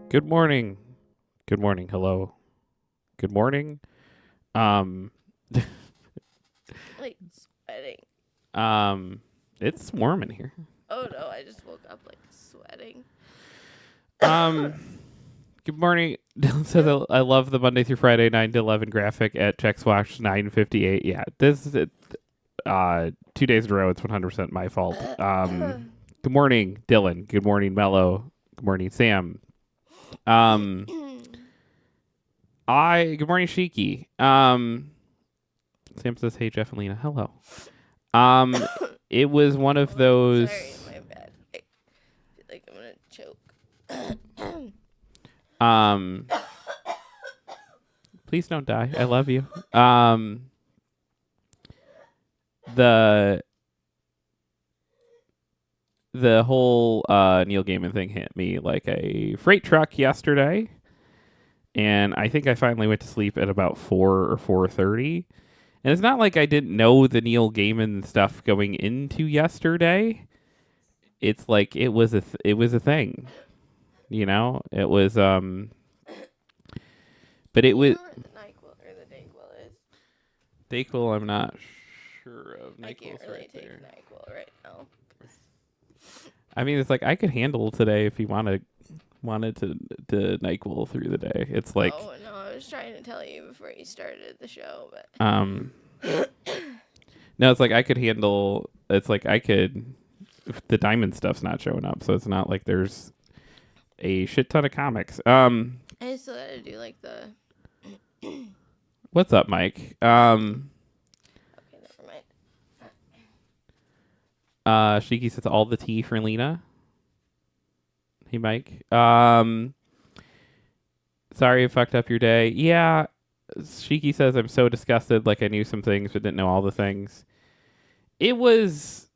Good morning. Good morning. Hello. Good morning. Like sweating. It's warm in here. Oh no, I just woke up like sweating. Good morning. Dylan says I love the Monday through Friday 9 to 11 graphic at Checkswatch 9:58. Yeah, this is 2 days in a row. It's 100% my fault. Good morning, Dylan. Good morning, Mello. Good morning, Sam. Good morning, Shiki. Sam says, "Hey, Jeff and Lena, hello." It was one of those. Sorry, my bad. I feel like I'm gonna choke. Please don't die. I love you. The whole Neil Gaiman thing hit me like a freight truck yesterday, and I think I finally went to sleep at about 4 or 4:30. And it's not like I didn't know the Neil Gaiman stuff going into yesterday. It's like it was a thing, you know. It was but it was. You know what the NyQuil or the Dayquil is? Dayquil, I'm not sure of. I can't NyQuil's really right take there. NyQuil right now. I mean, it's like I could handle today if you wanted to NyQuil through the day. It's like Oh no, I was trying to tell you before you started the show, but no, it's like I could handle. It's like I could. The diamond stuff's not showing up, so it's not like there's a shit ton of comics. I still gotta do like the. What's up, Mike? Okay, never mind. Shiki says all the tea for Lena. Hey, Mike. Sorry I fucked up your day. Yeah, Shiki says I'm so disgusted. Like I knew some things but didn't know all the things. It was.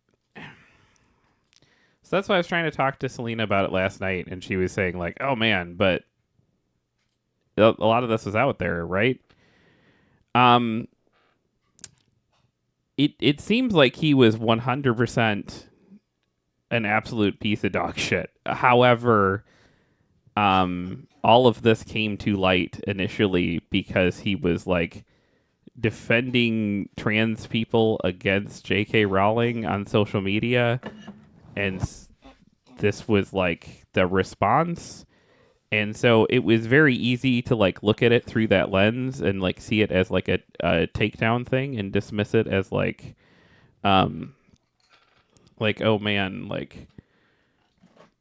So that's why I was trying to talk to Selena about it last night, and she was saying like, "Oh man, but a lot of this was out there, right?" It seems like he was 100% an absolute piece of dog shit. However, all of this came to light initially because he was like defending trans people against J.K. Rowling on social media, and this was like the response. And so it was very easy to like look at it through that lens and like see it as like a takedown thing and dismiss it as um like, oh man, like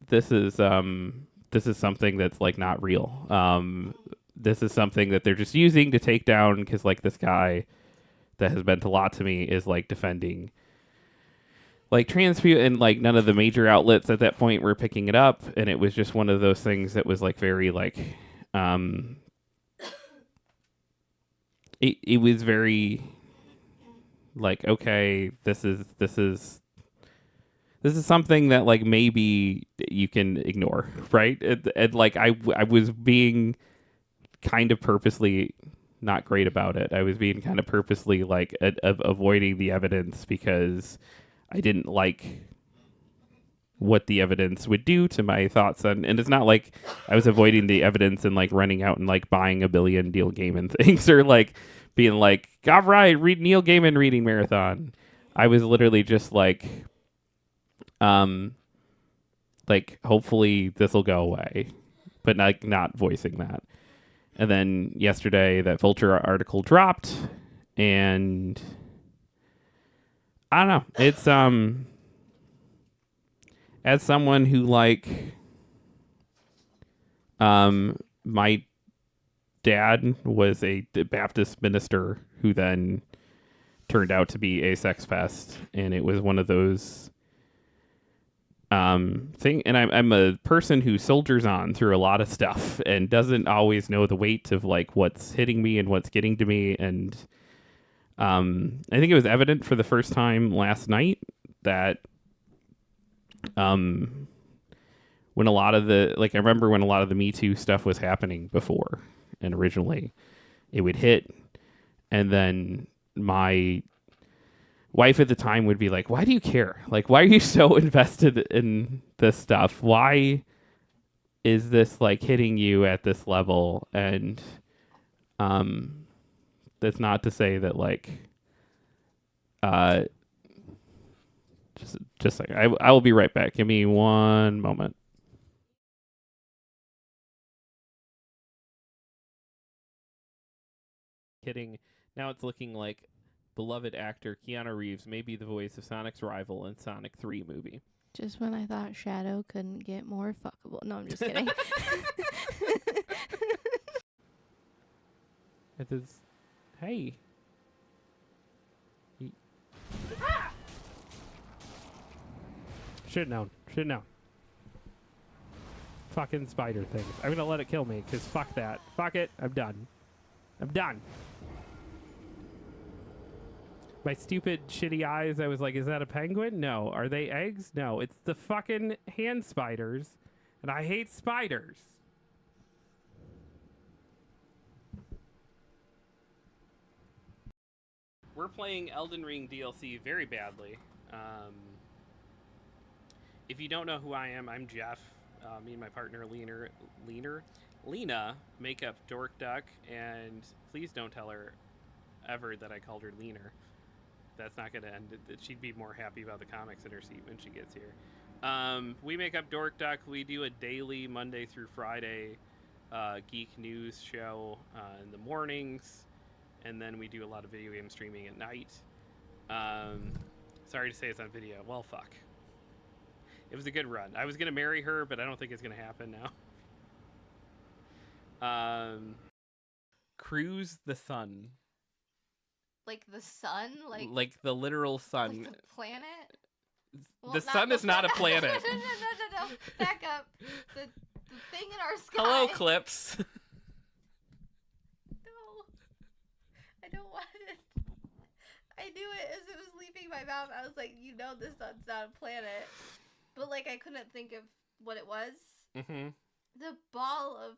this is something that's like not real. This is something that they're just using to take down because like this guy that has meant a lot to me is like defending like trans people, and like none of the major outlets at that point were picking it up, and it was just one of those things that was like very like it was very like, okay, this is something that like maybe you can ignore, right? And like I was being kind of purposely not great about it. I was being kind of purposely like avoiding the evidence because I didn't like what the evidence would do to my thoughts on, and it's not like I was avoiding the evidence and like running out and like buying a billion Neil Gaiman things or like being like, all right, read Neil Gaiman reading marathon. I was literally just um like hopefully this will go away, but like not voicing that. And then yesterday that Vulture article dropped, and I don't know. It's as someone who like my dad was a Baptist minister who then turned out to be a sex pest, and it was one of those thing. And I'm a person who soldiers on through a lot of stuff and doesn't always know the weight of like what's hitting me and what's getting to me. And I think it was evident for the first time last night that when a lot of the like I remember when a lot of the Me Too stuff was happening before, and originally it would hit, and then my wife at the time would be like, why do you care? Like, why are you so invested in this stuff? Why is this like hitting you at this level? And that's not to say that like just like I will be right back. Give me one moment. Kidding. Now it's looking like beloved actor Keanu Reeves may be the voice of Sonic's rival in Sonic 3 movie. Just when I thought Shadow couldn't get more fuckable. No, I'm just kidding. It is. Hey. Should known. Should known. Fucking spider things. I'm gonna let it kill me, because fuck that. Fuck it. I'm done. I'm done. My stupid, shitty eyes, I was like, is that a penguin? No. Are they eggs? No. It's the fucking hand spiders, and I hate spiders. We're playing Elden Ring DLC very badly. If you don't know who I am, I'm Jeff. Me and my partner, Lena, make up Dork Duck, and please don't tell her ever that I called her Leaner. That's not going to end it. She'd be more happy about the comics in her seat when she gets here. We make up Dork Duck. We do a daily Monday through Friday geek news show in the mornings, and then we do a lot of video game streaming at night. Sorry to say it's on video. Well, fuck. It was a good run. I was going to marry her, but I don't think it's going to happen now. Cruise the sun. Like the sun? Like the literal sun. Like the planet? Well, the sun is not a planet. No. Back up. The thing in our sky. Hello, Clips. No. I don't want it. I knew it as it was leaving my mouth. I was like, you know the sun's not a planet. But, like, I couldn't think of what it was. Mm-hmm. The ball of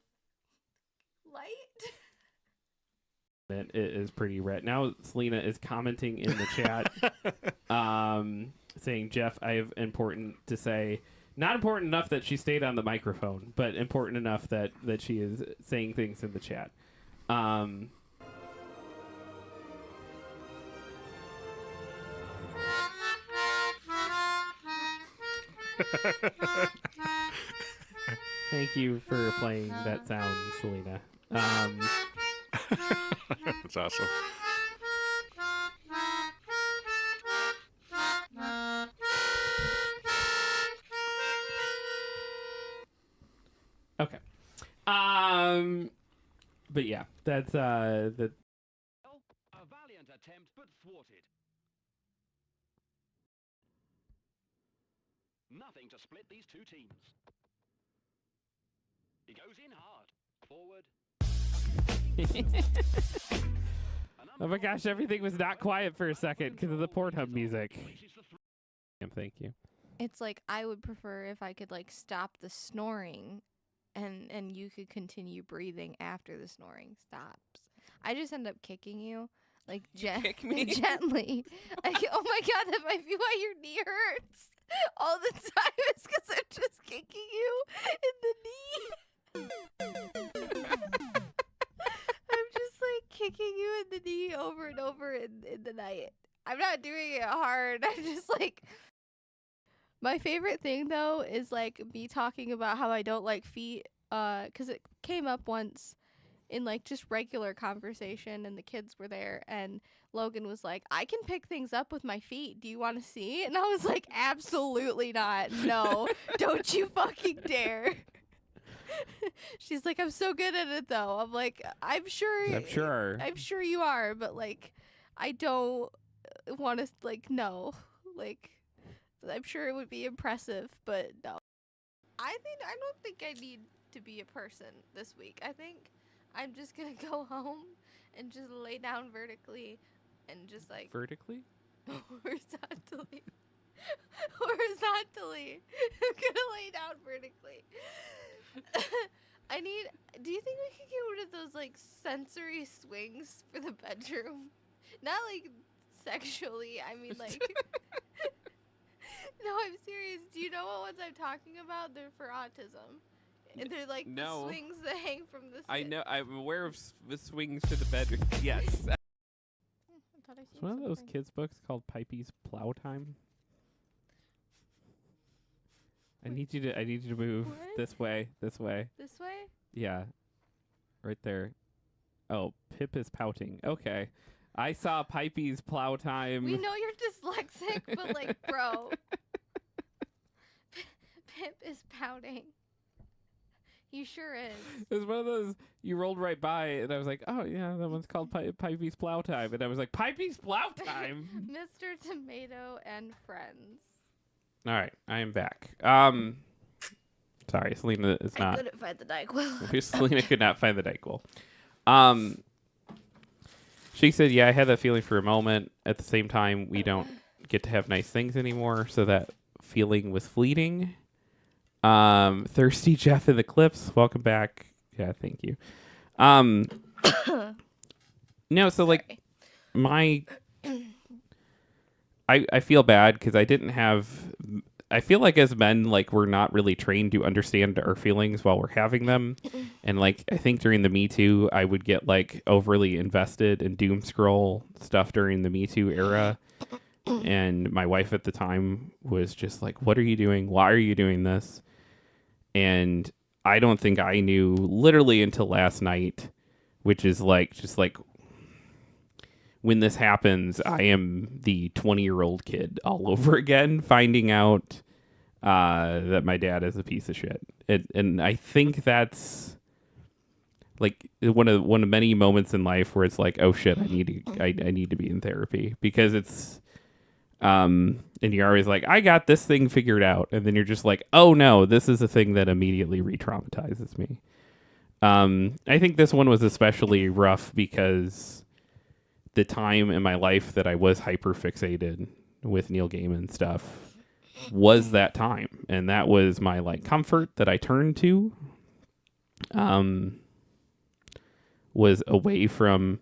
light? It is pretty red. Now Selena is commenting in the chat, saying, Jeff, I have important to say. Not important enough that she stayed on the microphone, but important enough that she is saying things in the chat. Thank you for playing that sound, Selena. That's awesome. Okay. But yeah, that's that. A valiant attempt, but thwarted. Nothing to split these two teams. He goes in hard. Forward. Oh my gosh, everything was not quiet for a second because of the Pornhub music. Thank you. It's like I would prefer if I could like stop the snoring and you could continue breathing after the snoring stops. I just end up kicking you like Kick me? gently. Like, oh my god, that might be why your knee hurts all the time. It's because I'm just kicking you in the knee. I'm just like kicking you in the knee over and over in the night. I'm not doing it hard. I'm just like. My favorite thing though is like me talking about how I don't like feet, cause it came up once in like just regular conversation and the kids were there and Logan was like, I can pick things up with my feet. Do you want to see? And I was like, absolutely not. No, don't you fucking dare. She's like, I'm so good at it though. I'm like, I'm sure you are, but like, I don't want to like, no, like. I'm sure it would be impressive, but no. I don't think I need to be a person this week. I think I'm just gonna go home and just lay down vertically and just like Vertically? horizontally. Horizontally. I'm gonna lay down vertically. Do you think we could get rid of those like sensory swings for the bedroom? Not like sexually, I mean like no, I'm serious. Do you know what ones I'm talking about? They're for autism. And they're like No. the swings that hang from the I know. I'm aware of the swings to the bedroom. Yes. I thought I It's seen one of those something. kids' books called Pipey's Plow Time. I need you to move What? this way. This way? Yeah. Right there. Oh, Pip is pouting. Okay. I saw Pipey's Plow Time. We know you're dyslexic, but like, bro. Pip is pouting. He sure is. It was one of those you rolled right by, and I was like, "Oh yeah, that one's called Pipey's Plow Time," and I was like, "Pipey's Plow Time." Mr. Tomato and Friends. All right, I am back. Sorry, Selena is I not. couldn't find the NyQuil. Selena could not find the NyQuil. She said, "Yeah, I had that feeling for a moment. At the same time, we don't get to have nice things anymore, so that feeling was fleeting." Thirsty Jeff in the clips, welcome back. Yeah, thank you. No, so like I feel bad because I didn't have. I feel like as men, like we're not really trained to understand our feelings while we're having them, and like I think during the Me Too, I would get like overly invested in doom scroll stuff during the Me Too era, and my wife at the time was just like, "What are you doing? Why are you doing this?" And I don't think I knew literally until last night, which is like just like when this happens, I am the 20-year-old kid all over again, finding out that my dad is a piece of shit. And I think that's like one of many moments in life where it's like, oh shit, I need to be in therapy, because it's and you're always like, I got this thing figured out, and then you're just like, oh no, this is a thing that immediately re-traumatizes me. I think this one was especially rough because the time in my life that I was hyper fixated with Neil Gaiman stuff was that time, and that was my like comfort that I turned to. Was away from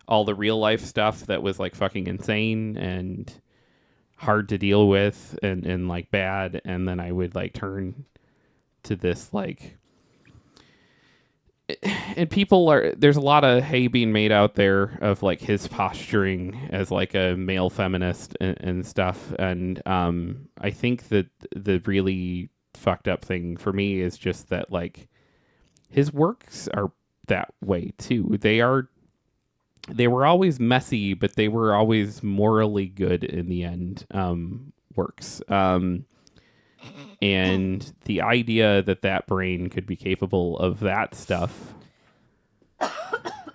all the real life stuff that was like fucking insane and hard to deal with and like bad, and then I would like turn to this like and there's a lot of hay being made out there of like his posturing as like a male feminist and stuff. And I think that the really fucked up thing for me is just that like his works are that way too. They were always messy, but they were always morally good in the end. Works. And the idea that that brain could be capable of that stuff,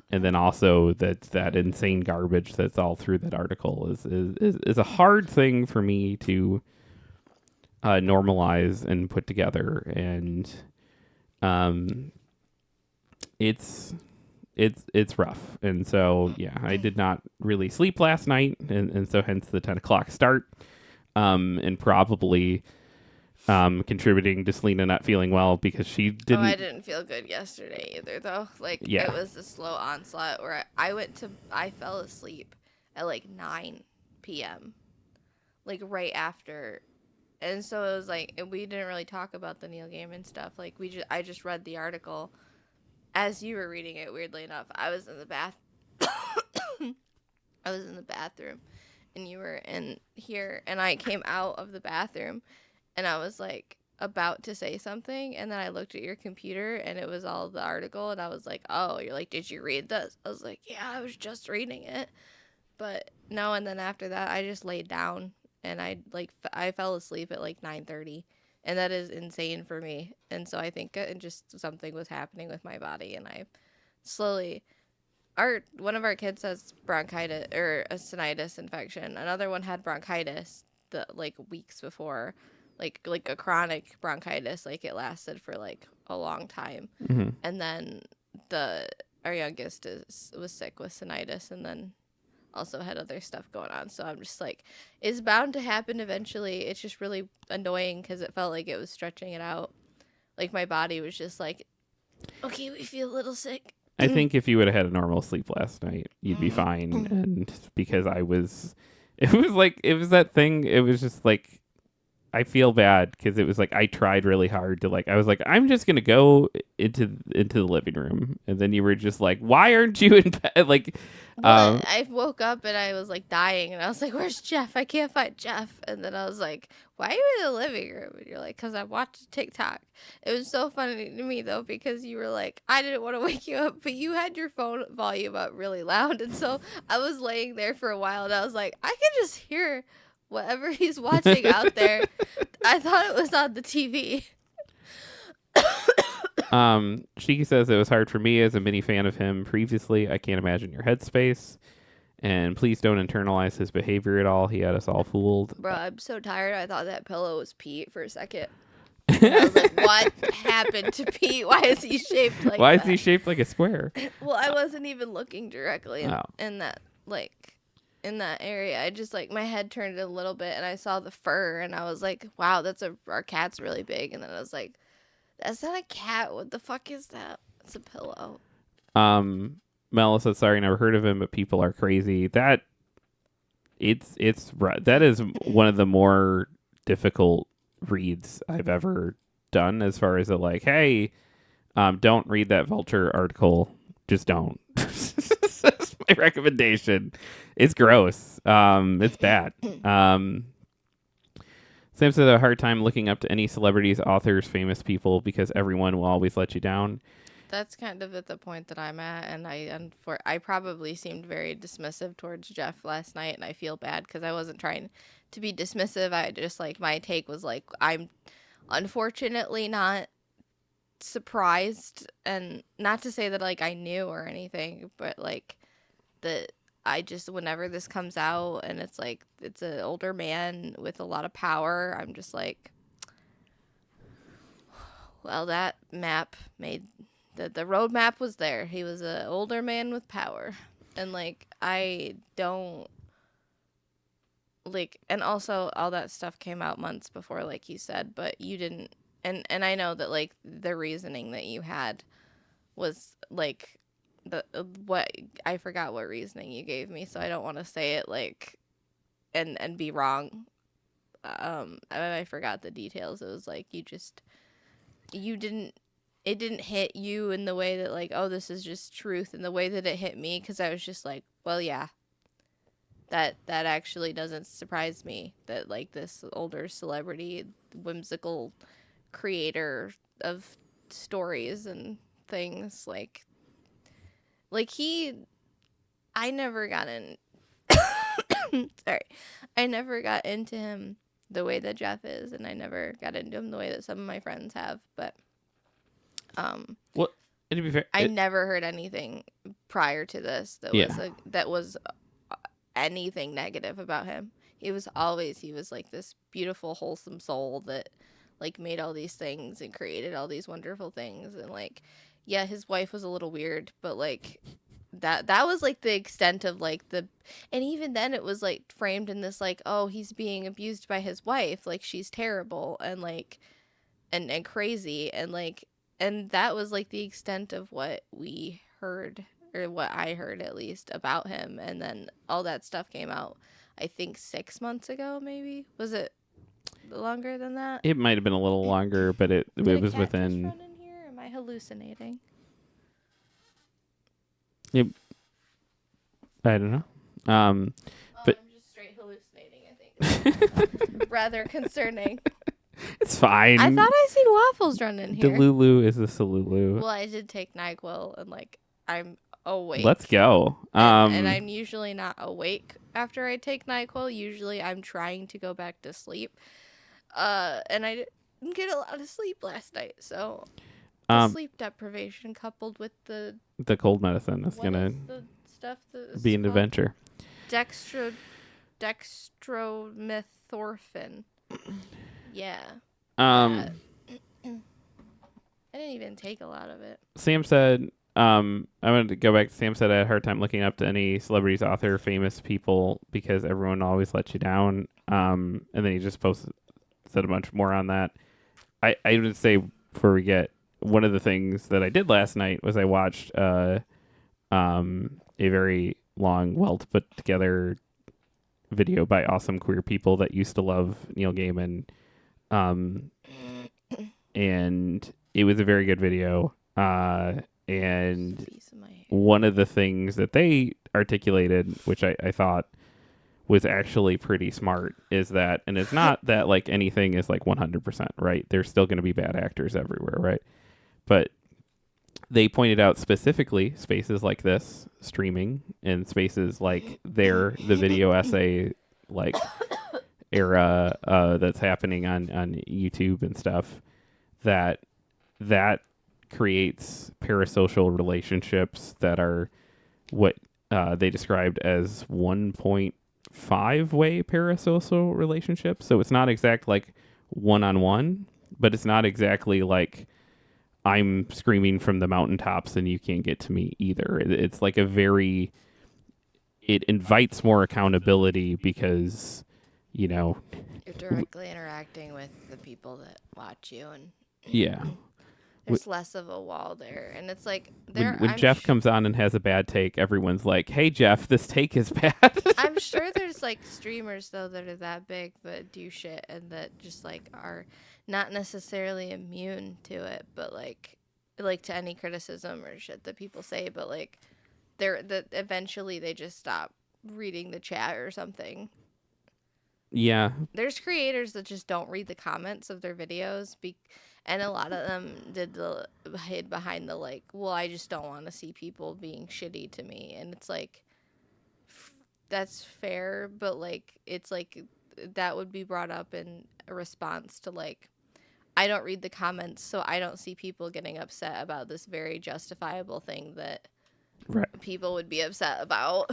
and then also that insane garbage that's all through that article is a hard thing for me to normalize and put together. And it's rough. And so yeah, I did not really sleep last night, and so hence the 10 o'clock start, and probably contributing to Selena not feeling well because she didn't. Oh, I didn't feel good yesterday either, though. Like, Yeah. It was a slow onslaught where I fell asleep at like 9 p.m. Like right after. And so it was like, and we didn't really talk about the Neil Gaiman stuff. Like I just read the article as you were reading it. Weirdly enough, I was in the bathroom, and you were in here, and I came out of the bathroom, and I was like about to say something, and then I looked at your computer, and it was all the article, and I was like, oh, you're like, did you read this? I was like, yeah, I was just reading it, but no. And then after that, I just laid down, and I fell asleep at like 9:30, and that is insane for me. And so I think just something was happening with my body, and I slowly. One of our kids has bronchitis or a sinusitis infection. Another one had bronchitis like weeks before, like a chronic bronchitis. Like it lasted for like a long time. Mm-hmm. And then our youngest was sick with sinusitis, and then also had other stuff going on. So I'm just like, it's bound to happen eventually. It's just really annoying because it felt like it was stretching it out. Like my body was just like, okay, we feel a little sick. I think if you would have had a normal sleep last night, you'd be fine. And because it was that thing. It was just like, I feel bad because it was like, I tried really hard to I was like, I'm just going to go into the living room. And then you were just like, why aren't you in bed? I woke up and I was like dying, and I was like, where's Jeff? I can't find Jeff. And then I was like, why are you in the living room? And you're like, because I watched TikTok. It was so funny to me though, because you were like, I didn't want to wake you up, but you had your phone volume up really loud. And so I was laying there for a while, and I was like, I can just hear whatever he's watching out there. I thought it was on the TV. She says it was hard for me as a mini fan of him previously. I can't imagine your headspace. And please don't internalize his behavior at all. He had us all fooled. Bro, I'm so tired. I thought that pillow was Pete for a second. And I was like, what happened to Pete? Why is he shaped like Why that? is he shaped like a square? Well, I wasn't even looking directly in that area. I just my head turned a little bit, and I saw the fur, and I was like, wow, our cat's really big. And then I was like, that's not a cat. What the fuck is that? It's a pillow. Mel said, sorry, never heard of him, but people are crazy. That is one of the more difficult reads I've ever done, as far as hey, don't read that Vulture article. Just don't. That's my recommendation. It's gross. It's bad. Sam's had a hard time looking up to any celebrities, authors, famous people, because everyone will always let you down. That's kind of at the point that I'm at, and I probably seemed very dismissive towards Jeff last night, and I feel bad because I wasn't trying to be dismissive. I just my take was I'm unfortunately not surprised, and not to say that I knew or anything, but that I just, whenever this comes out and it's it's an older man with a lot of power, I'm just well, that map made the road map was there. He was an older man with power, and I don't and also all that stuff came out months before, like you said, but you didn't, and I know that the reasoning that you had was what I forgot what reasoning you gave me, so I don't want to say it and be wrong. I forgot the details. It was you didn't it didn't hit you in the way that like, oh, this is just truth, in the way that it hit me, because I was just like, well, yeah, that actually doesn't surprise me that like this older celebrity, whimsical creator of stories and things like he I never got in sorry. I never got into him the way that Jeff is, and I never got into him the way that some of my friends have, but Well, and to be fair, I never heard anything prior to this that was anything negative about him. He was like this beautiful, wholesome soul that like made all these things and created all these wonderful things, and like, yeah, his wife was a little weird, but like that was like the extent of like and even then it was like framed in this like, oh, he's being abused by his wife, like she's terrible and like and crazy, and like, and that was like the extent of what we heard, or what I heard at least, about him. And then all that stuff came out, I think 6 months ago, maybe. Was it longer than that? it might have been a little longer, but it Did was a cat just within. run in here? Am I hallucinating? I don't know. But I'm just straight hallucinating, I think. Rather concerning. it's fine. I thought I seen waffles run in here. Delulu is the Salulu. Well, I did take NyQuil, and like I'm awake. Let's go. And I'm usually not awake after I take NyQuil. Usually I'm trying to go back to sleep. And I didn't get a lot of sleep last night, so the sleep deprivation coupled with the cold medicine is what gonna is the stuff that is be an called? adventure. Dextromethorphan. Yeah. Um, I didn't even take a lot of it. Sam said, I wanted to go back. Sam said I had a hard time looking up to any celebrities, author, famous people because everyone always lets you down. And then he just said a bunch more on that. I would say before we get, one of the things that I did last night was I watched a very long, well put together video by awesome queer people that used to love Neil Gaiman. And it was a very good video. And one of the things that they articulated, which I thought was actually pretty smart, is that, and it's not that like anything is like 100%, right? There's still going to be bad actors everywhere, right? But they pointed out specifically spaces like this, streaming, and spaces like the video essay like era that's happening on YouTube and stuff, that creates parasocial relationships that are what they described as 1.5 way parasocial relationships. So it's not exact like one-on-one, but it's not exactly like I'm screaming from the mountaintops and you can't get to me either. It's like it invites more accountability because, you're directly interacting with the people that watch you, and yeah. there's less of a wall there. And it's like when Jeff comes on and has a bad take, everyone's like, "Hey Jeff, this take is bad." I'm sure there's like streamers though that are that big that do shit and that just like are not necessarily immune to it, but like to any criticism or shit that people say, but like eventually they just stop reading the chat or something. Yeah. There's creators that just don't read the comments of their videos, and a lot of them hid behind the like, well, I just don't want to see people being shitty to me. And it's like, that's fair, but like, it's like, that would be brought up in a response to like, I don't read the comments, so I don't see people getting upset about this very justifiable thing that people would be upset about.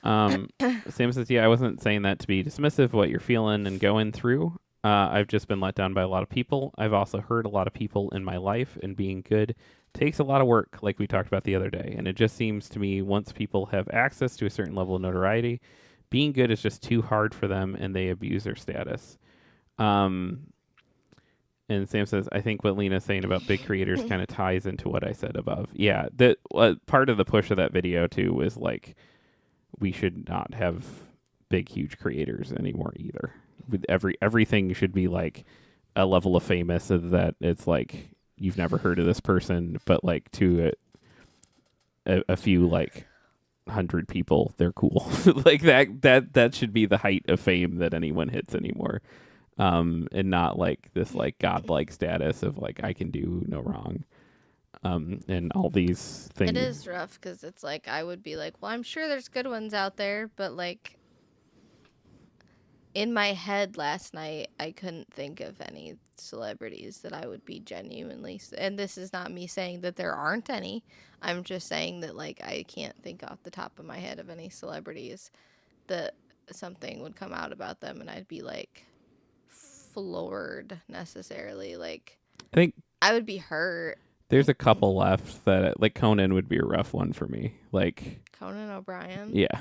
Sam says, yeah, I wasn't saying that to be dismissive of what you're feeling and going through. I've just been let down by a lot of people. I've also hurt a lot of people in my life, and being good takes a lot of work, like we talked about the other day. And it just seems to me once people have access to a certain level of notoriety, being good is just too hard for them, and they abuse their status. And Sam says, I think what Lena's saying about big creators kind of ties into what I said above. Yeah, that part of the push of that video, too, was like, we should not have big, huge creators anymore either. With everything should be like a level of famous so that it's like you've never heard of this person, but like to a few like 100 people, they're cool. Like that should be the height of fame that anyone hits anymore. And not like this like godlike status of like I can do no wrong. And all these things. It is rough because it's like I would be like, well, I'm sure there's good ones out there, but like in my head last night, I couldn't think of any celebrities that I would be genuinely. And this is not me saying that there aren't any. I'm just saying that like I can't think off the top of my head of any celebrities that something would come out about them and I'd be like floored necessarily. Like I think I would be hurt. there's a couple left that like Conan would be a rough one for me. Like Conan O'Brien. yeah.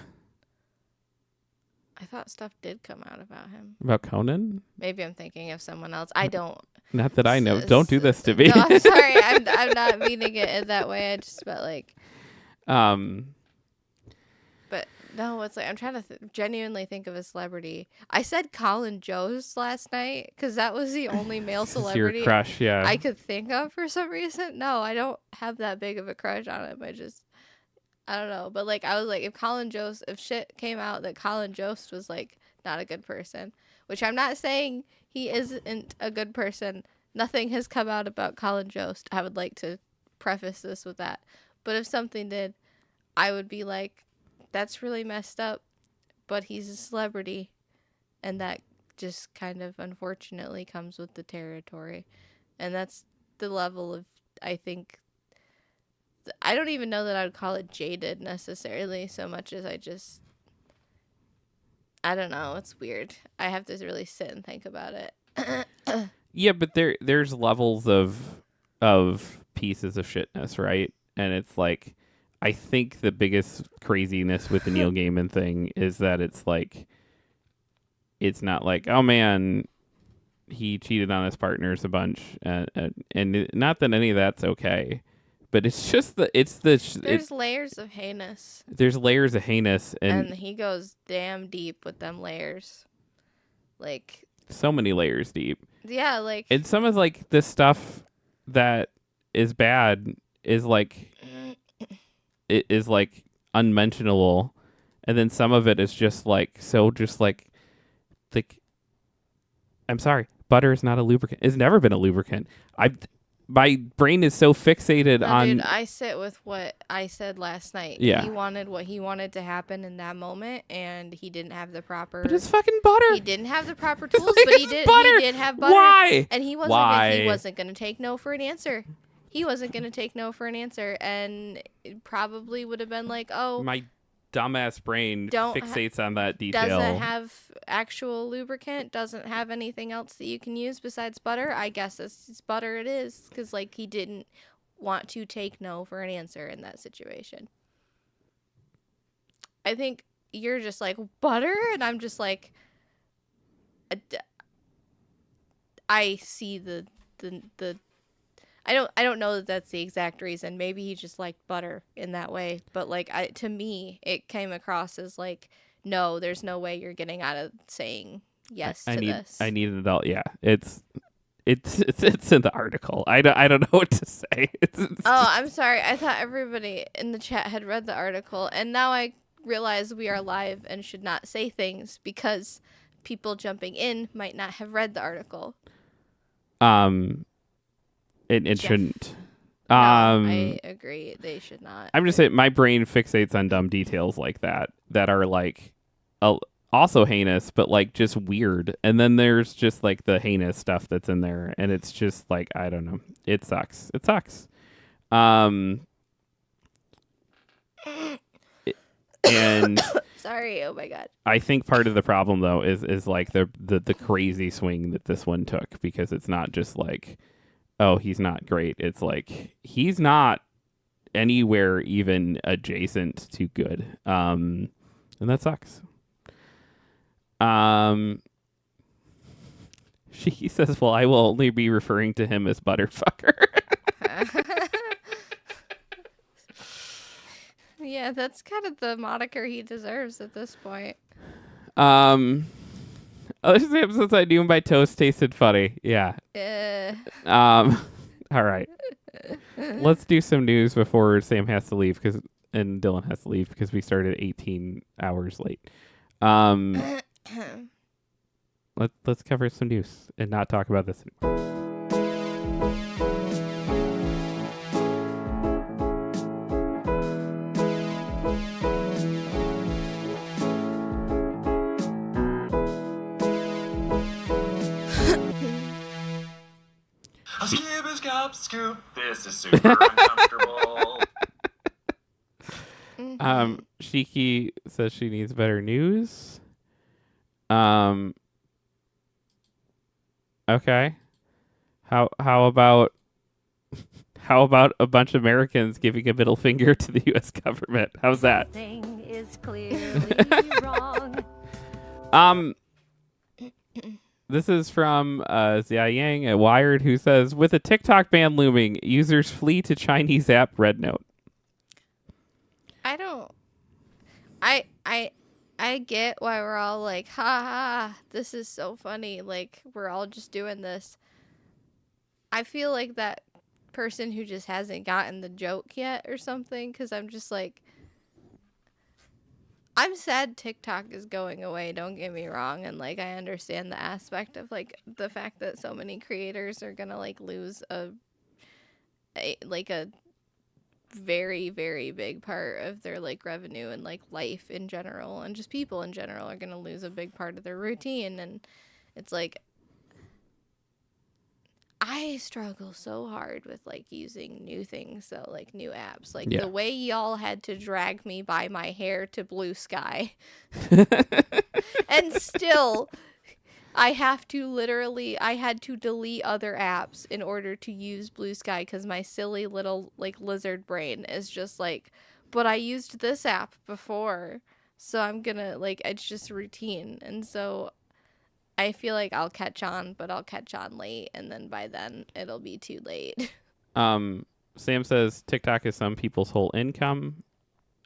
I thought stuff did come out about him. About Conan? Maybe I'm thinking of someone else. I don't. Not that I know. Don't do this to me. No, I'm sorry. I'm not meaning it in that way. I just felt like. But no, it's like I'm trying to genuinely think of a celebrity. I said Colin Jost last night because that was the only male This is celebrity your crush, yeah. I could think of for some reason. No, I don't have that big of a crush on him. I don't know. But like I was like, if shit came out that Colin Jost was like not a good person, which I'm not saying he isn't a good person. Nothing has come out about Colin Jost. I would like to preface this with that. But if something did, I would be like, that's really messed up, but he's a celebrity, and that just kind of unfortunately comes with the territory. And that's the level of, I think, I don't even know that I would call it jaded necessarily so much as I don't know, it's weird. I have to really sit and think about it. Yeah, but there's levels of pieces of shitness, right? And it's like I think the biggest craziness with the Neil Gaiman thing is that it's like it's not like, oh man, he cheated on his partners a bunch, and not that any of that's okay, but it's just There's layers of heinous, there's layers of heinous, and he goes damn deep with them layers, like so many layers deep. yeah, like And some of like the stuff that is bad is like it is like unmentionable, and then some of it is just like I'm sorry, butter is not a lubricant. It's never been a lubricant. My brain is so fixated on. Dude, I sit with what I said last night. Yeah. He wanted what he wanted to happen in that moment, and he didn't have the proper. But it's fucking butter. He didn't have the proper tools, Like, but he it's did. butter. He did have butter. Why? And he wasn't. Why? He wasn't gonna take no for an answer. He wasn't gonna take no for an answer, and it probably would have been like, oh. My dumbass brain fixates on that detail. Doesn't have actual lubricant, doesn't have anything else that you can use besides butter. I guess it's butter it is, because like he didn't want to take no for an answer in that situation. I think you're just like, butter? And I'm just like, I see the I don't know that that's the exact reason. Maybe he just liked butter in that way. But like to me, it came across as like, no, there's no way you're getting out of saying yes to this. I need an adult. Yeah, it's in the article. I don't know what to say. I'm sorry. I thought everybody in the chat had read the article, and now I realize we are live and should not say things because people jumping in might not have read the article. It shouldn't. No, I agree. They should not. I'm just saying my brain fixates on dumb details like that are like also heinous, but like just weird. And then there's just like the heinous stuff that's in there, and it's just like I don't know. It sucks. It sucks. And sorry. Oh my god. I think part of the problem though is like the crazy swing that this one took, because it's not just like, oh, he's not great. It's like he's not anywhere even adjacent to good. And that sucks. She says, well, I will only be referring to him as Butterfucker. Yeah, that's kind of the moniker he deserves at this point. Other episodes I knew my toast tasted funny. Yeah. All right. Let's do some news before Sam has to leave and Dylan has to leave because we started 18 hours late. Let's cover some news and not talk about this anymore. Scoop. This is super uncomfortable. Shiki says she needs better news. Okay. How about a bunch of Americans giving a middle finger to the U.S. government? How's that? Thing is clearly wrong. This is from Xia Yang at Wired, who says, with a TikTok ban looming, users flee to Chinese app Red Note. I get why we're all like, ha ha, this is so funny. Like, we're all just doing this. I feel like that person who just hasn't gotten the joke yet or something, because I'm just like, I'm sad TikTok is going away, don't get me wrong, and like I understand the aspect of like the fact that so many creators are gonna like lose a very, very big part of their like revenue and like life in general, and just people in general are gonna lose a big part of their routine. And it's like, I struggle so hard with like using new things, so like new apps, like the way y'all had to drag me by my hair to Blue Sky. And still I had to delete other apps in order to use Blue Sky, because my silly little like lizard brain is just like, but I used this app before, so I'm gonna like, it's just routine. And so I feel like I'll catch on, but I'll catch on late, and then by then it'll be too late. Sam says TikTok is some people's whole income.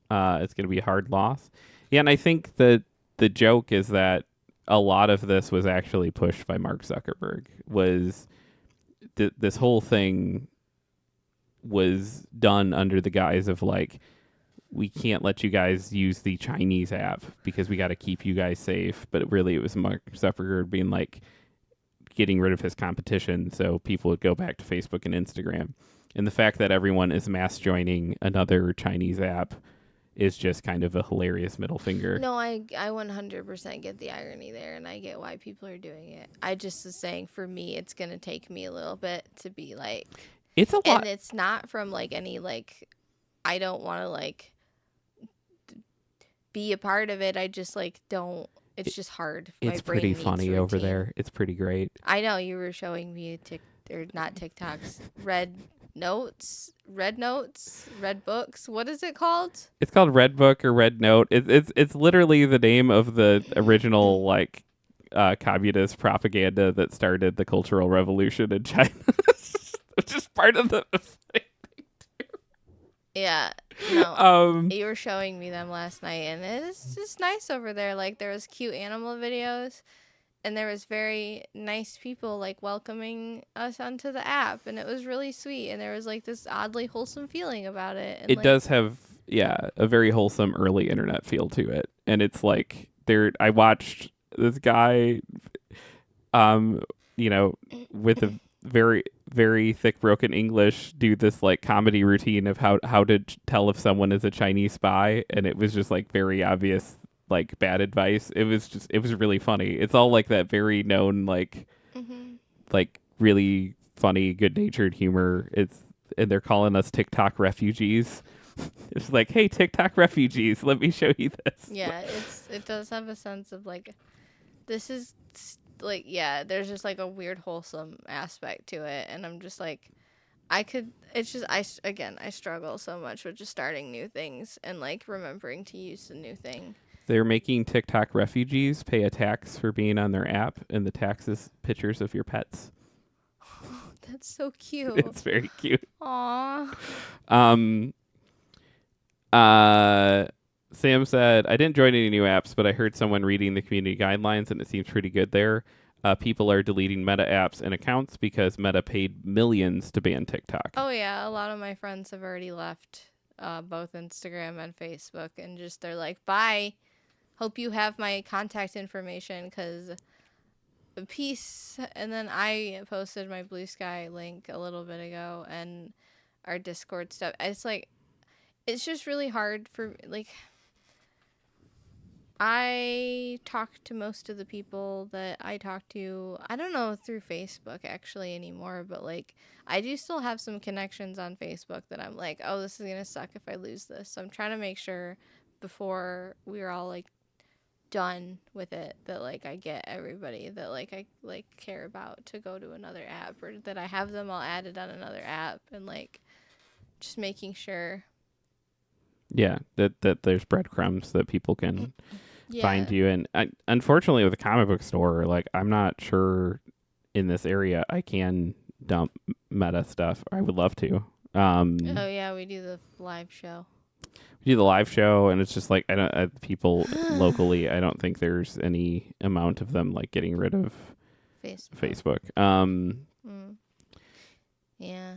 It's going to be a hard loss. Yeah, and I think the joke is that a lot of this was actually pushed by Mark Zuckerberg. This whole thing was done under the guise of like, we can't let you guys use the Chinese app because we got to keep you guys safe. But really, it was Mark Zuckerberg being like, getting rid of his competition so people would go back to Facebook and Instagram. And the fact that everyone is mass joining another Chinese app is just kind of a hilarious middle finger. No, I 100% get the irony there, and I get why people are doing it. I just was saying, for me, it's going to take me a little bit to be like... It's a lot. And it's not from like any like... I don't want to like... be a part of it. I just like don't... It's just hard. It's pretty funny over there. It's pretty great. I know you were showing me not TikToks, Red Books. What is it called? It's called Red Book or Red Note. It's literally the name of the original like communist propaganda that started the Cultural Revolution in China, which is part of the thing too. Yeah. No. You were showing me them last night, and it's just nice over there. Like, there was cute animal videos, and there was very nice people like welcoming us onto the app, and it was really sweet. And there was like this oddly wholesome feeling about it. And, it does have a very wholesome early internet feel to it, and it's like I watched this guy, with a very, very thick broken English do this like comedy routine of how to tell if someone is a Chinese spy, and it was just like very obvious like bad advice. It was really funny. It's all like that very known like like really funny good-natured humor. And they're calling us TikTok refugees. It's like, hey, TikTok refugees, let me show you this. Yeah, it does have a sense of like, this is like, yeah, there's just like a weird wholesome aspect to it, and I'm just like, I struggle so much with just starting new things and like remembering to use the new thing. They're making TikTok refugees pay a tax for being on their app, and the tax is pictures of your pets. That's so cute. It's very cute. Aww. Sam said, I didn't join any new apps, but I heard someone reading the community guidelines, and it seems pretty good there. people are deleting Meta apps and accounts because Meta paid millions to ban TikTok. Oh yeah, a lot of my friends have already left both Instagram and Facebook, and just they're like, "Bye. Hope you have my contact information, cause peace." And then I posted my Blue Sky link a little bit ago, and our Discord stuff. It's like, it's just really hard for like. I talk to most of the people that I talk to, I don't know, through Facebook actually anymore, but like I do still have some connections on Facebook that I'm like, oh, this is going to suck if I lose this. So I'm trying to make sure before we're all like done with it that like I get everybody that like I like care about to go to another app, or that I have them all added on another app, and like just making sure. Yeah, that there's breadcrumbs that people can Yeah. find you. And unfortunately, with a comic book store, like I'm not sure in this area I can dump Meta stuff. I would love to. Oh yeah, we do the live show. We do the live show, and it's just like I don't people locally. I don't think there's any amount of them like getting rid of Facebook. Yeah.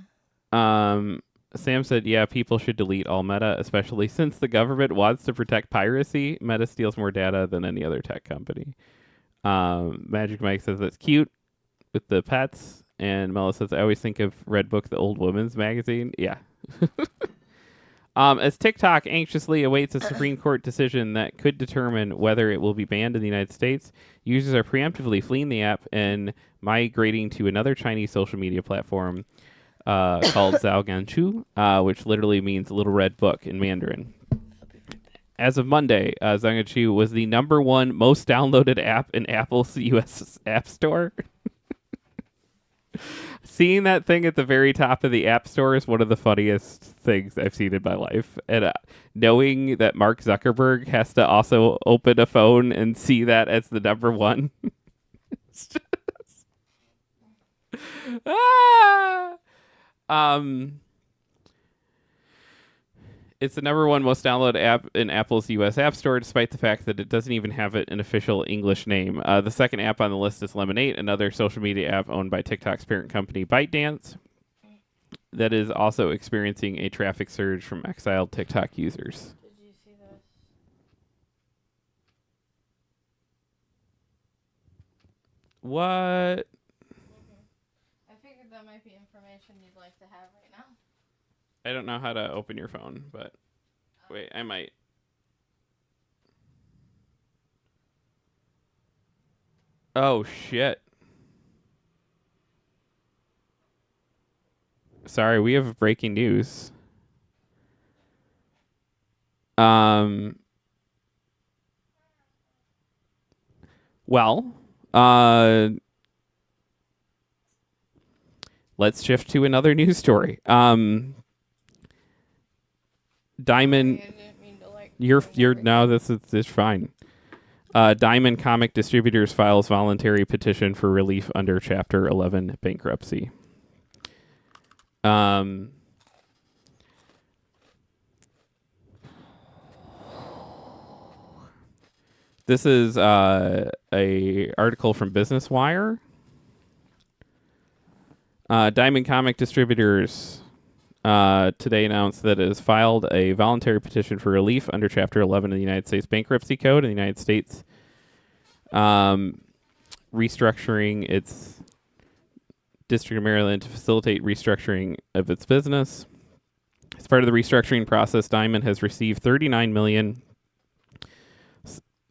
Sam said, yeah, people should delete all Meta, especially since the government wants to protect piracy. Meta steals more data than any other tech company. Magic Mike says that's cute with the pets. And Mela says, I always think of Redbook, the old women's magazine. Yeah. As TikTok anxiously awaits a Supreme Court decision that could determine whether it will be banned in the United States, users are preemptively fleeing the app and migrating to another Chinese social media platform called Zhaoganshu, which literally means Little Red Book in Mandarin. As of Monday, Zhaoganshu was the #1 most downloaded app in Apple's U.S. App Store. Seeing that thing at the very top of the App Store is one of the funniest things I've seen in my life. And knowing that Mark Zuckerberg has to also open a phone and see that as the #1. It's just... It's the #1 most downloaded app in Apple's U.S. App Store, despite the fact that it doesn't even have an official English name. The second app on the list is Lemonade, another social media app owned by TikTok's parent company, ByteDance, that is also experiencing a traffic surge from exiled TikTok users. Did you see this? What? I figured that might be information you'd like to have right now. I don't know how to open your phone, but wait, I might. Oh, shit. Sorry, we have breaking news. Well, let's shift to another news story. Diamond, I didn't mean to, like, you're now this is fine. Diamond Comic Distributors files voluntary petition for relief under Chapter 11 bankruptcy. This is a article from Business Wire. Diamond Comic Distributors today announced that it has filed a voluntary petition for relief under Chapter 11 of the United States Bankruptcy Code in the United States, restructuring its District of Maryland to facilitate restructuring of its business. As part of the restructuring process, Diamond has received $39 million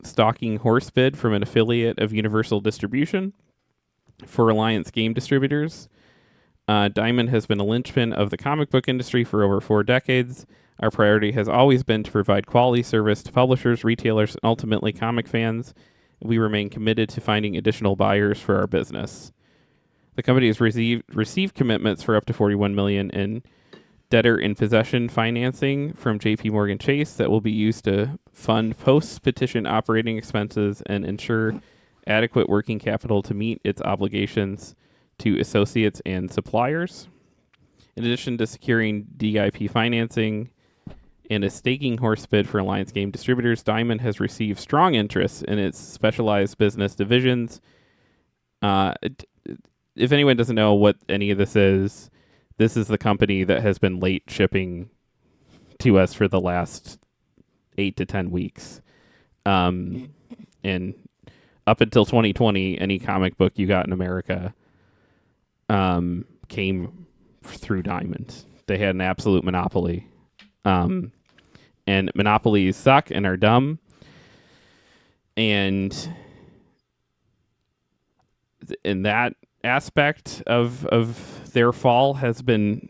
stalking horse bid from an affiliate of Universal Distribution for Reliance Game Distributors. Diamond has been a linchpin of the comic book industry for over 4 decades. Our priority has always been to provide quality service to publishers, retailers, and ultimately comic fans. We remain committed to finding additional buyers for our business. The company has received commitments for up to $41 million in debtor in possession financing from J.P. Morgan Chase that will be used to fund post-petition operating expenses and ensure adequate working capital to meet its obligations to associates and suppliers. In addition to securing DIP financing and a staking horse bid for Alliance Game Distributors, Diamond has received strong interest in its specialized business divisions, If anyone doesn't know what any of this is the company that has been late shipping to us for the last 8 to 10 weeks. And up until 2020, any comic book you got in America came through Diamond. They had an absolute monopoly. And monopolies suck and are dumb. And in that aspect of their fall has been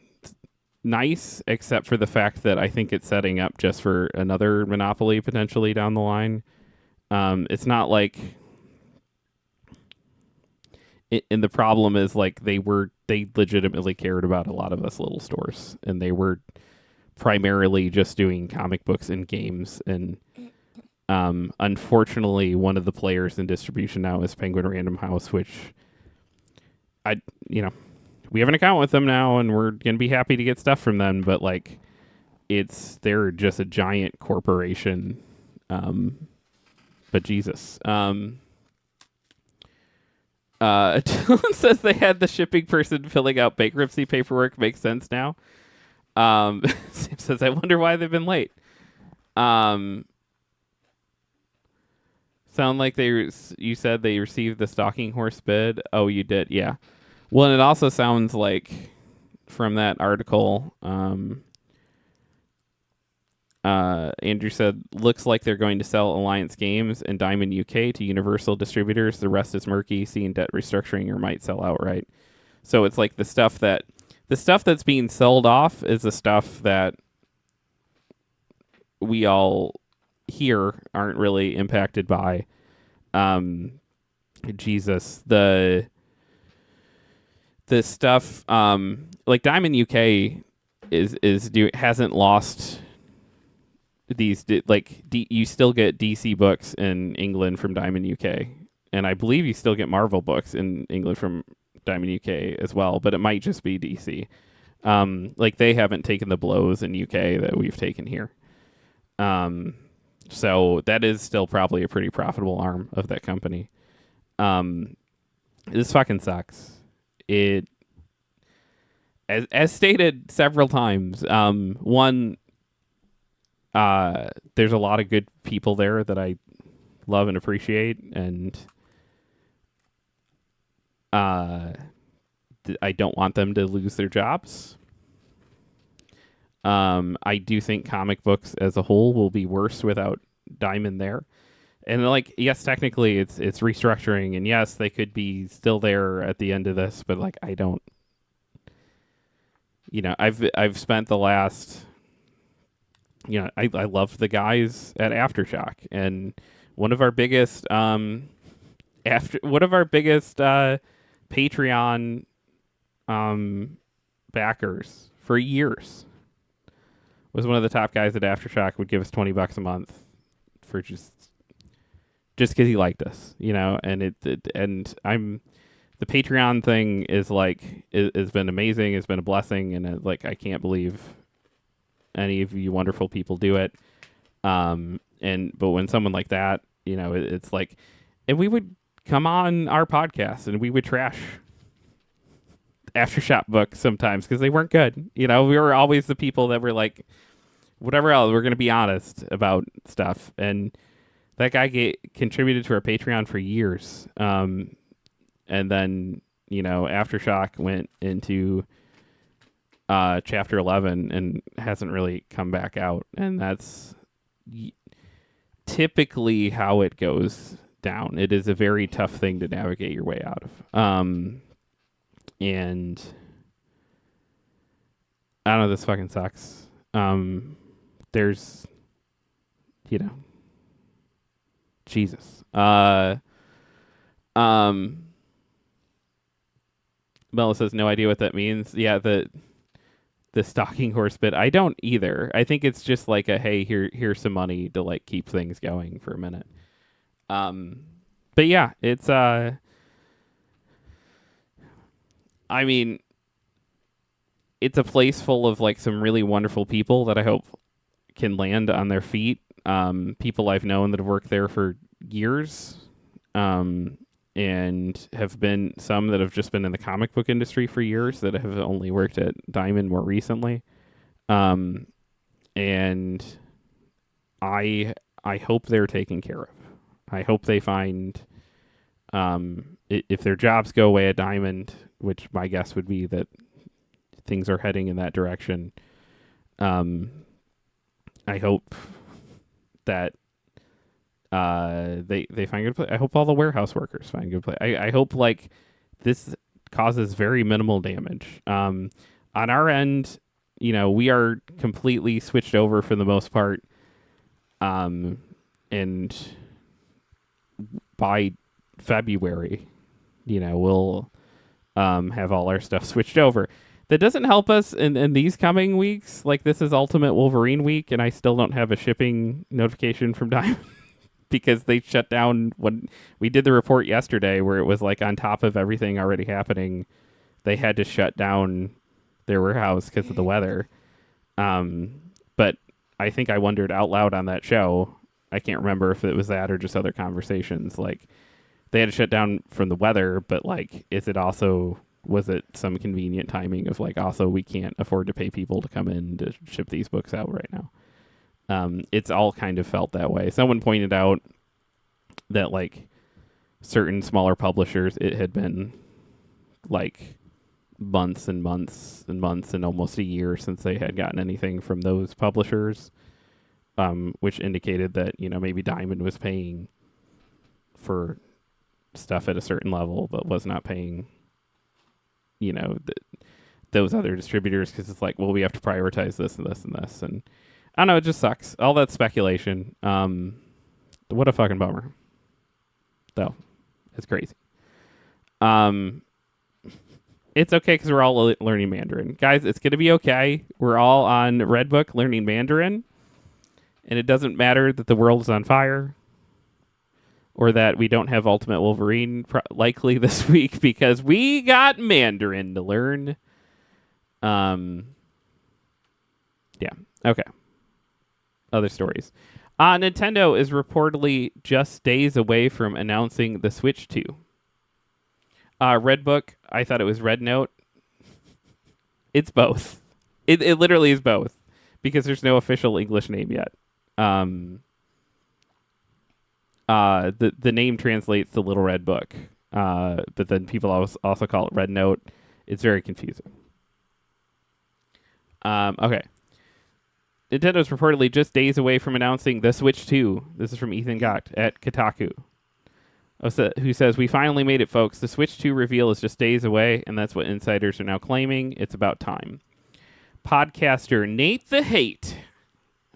nice, except for the fact that I think it's setting up just for another monopoly potentially down the line. It's not like and the problem is like they legitimately cared about a lot of us little stores, and they were primarily just doing comic books and games. And unfortunately, one of the players in distribution now is Penguin Random House, which we have an account with them now, and we're gonna be happy to get stuff from them. But like, they're just a giant corporation. But Jesus. Dylan says they had the shipping person filling out bankruptcy paperwork. Makes sense now. Sam says, I wonder why they've been late. Sound like you said they received the stalking horse bid. Oh, you did. Yeah. Well, and it also sounds like from that article, Andrew said, looks like they're going to sell Alliance Games and Diamond UK to Universal distributors. The rest is murky, seeing debt restructuring or might sell outright. So it's like the stuff that's being sold off is the stuff that we all here aren't really impacted by. Jesus, the stuff like Diamond UK hasn't lost these you still get DC books in England from Diamond UK, and I believe you still get Marvel books in England from Diamond UK as well, but it might just be DC. Like they haven't taken the blows in UK that we've taken here. So that is still probably a pretty profitable arm of that company. This fucking sucks. It, as stated several times, there's a lot of good people there that I love and appreciate, and I don't want them to lose their jobs. I do think comic books as a whole will be worse without Diamond there. And like, yes, technically it's restructuring, and yes, they could be still there at the end of this, but like, I don't, I've spent the last, I love the guys at Aftershock, and one of our biggest Patreon backers for years was one of the top guys at Aftershock. Would give us $20 a month for just because he liked us, and and the Patreon thing is like has been amazing. It's been a blessing, and I can't believe any of you wonderful people do it. But when someone like that, it's like, and we would come on our podcast and we would trash Aftershock books sometimes because they weren't good. We were always the people that were like, whatever else, we're going to be honest about stuff. And that guy contributed to our Patreon for years. And then, Aftershock went into chapter 11 and hasn't really come back out. And that's typically how it goes down. It is a very tough thing to navigate your way out of. And I don't know, this fucking sucks. There's, Jesus. Mela says no idea what that means. Yeah, the stalking horse bit. I don't either. I think it's just like a, hey, here's some money to like keep things going for a minute. But yeah, it's I mean, it's a place full of like some really wonderful people that I hope can land on their feet. People I've known that have worked there for years. and have been some that have just been in the comic book industry for years that have only worked at Diamond more recently. And I hope they're taken care of. I hope they find, if their jobs go away at Diamond, which my guess would be that things are heading in that direction. I hope that they find good play. I hope all the warehouse workers find good play. I hope like this causes very minimal damage. On our end, we are completely switched over for the most part. And by February, we'll have all our stuff switched over. That doesn't help us in these coming weeks. Like, this is Ultimate Wolverine week, and I still don't have a shipping notification from Diamond because they shut down when we did the report yesterday, where it was like on top of everything already happening. They had to shut down their warehouse because of the weather. But I think I wondered out loud on that show. I can't remember if it was that or just other conversations. Like, they had to shut down from the weather, but like, was it some convenient timing of like, also we can't afford to pay people to come in to ship these books out right now. It's all kind of felt that way. Someone pointed out that like certain smaller publishers, it had been like months and months and months and almost a year since they had gotten anything from those publishers, which indicated that, maybe Diamond was paying for stuff at a certain level, but was not paying, those other distributors, because it's like, well, we have to prioritize this and this and this. And I don't know, it just sucks. All that speculation. What a fucking bummer. Though. It's crazy. It's okay because we're all learning Mandarin. Guys, it's going to be okay. We're all on Redbook learning Mandarin. And it doesn't matter that the world is on fire or that we don't have Ultimate Wolverine likely this week because we got Mandarin to learn. Yeah. Okay. Other stories. Nintendo is reportedly just days away from announcing the Switch 2. Redbook, I thought it was Red Note. It's both. It literally is both because there's no official English name yet. The name translates to Little Red Book, but then people also call it Red Note. It's very confusing. Okay. Nintendo's reportedly just days away from announcing the Switch 2. This is from Ethan Gach at Kotaku, who says, "We finally made it, folks. The Switch 2 reveal is just days away, and that's what insiders are now claiming. It's about time." Podcaster Nate the Hate,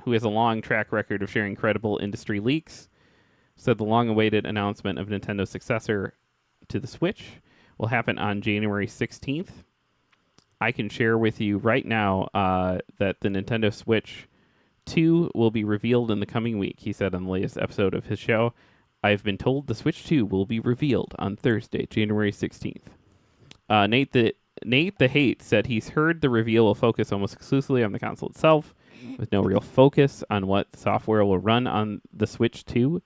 who has a long track record of sharing credible industry leaks, said the long-awaited announcement of Nintendo's successor to the Switch will happen on January 16th. I can share with you right now that the Nintendo Switch 2 will be revealed in the coming week, he said on the latest episode of his show. I've been told the Switch 2 will be revealed on Thursday, January 16th. Nate the Hate said he's heard the reveal will focus almost exclusively on the console itself, with no real focus on what software will run on the Switch 2.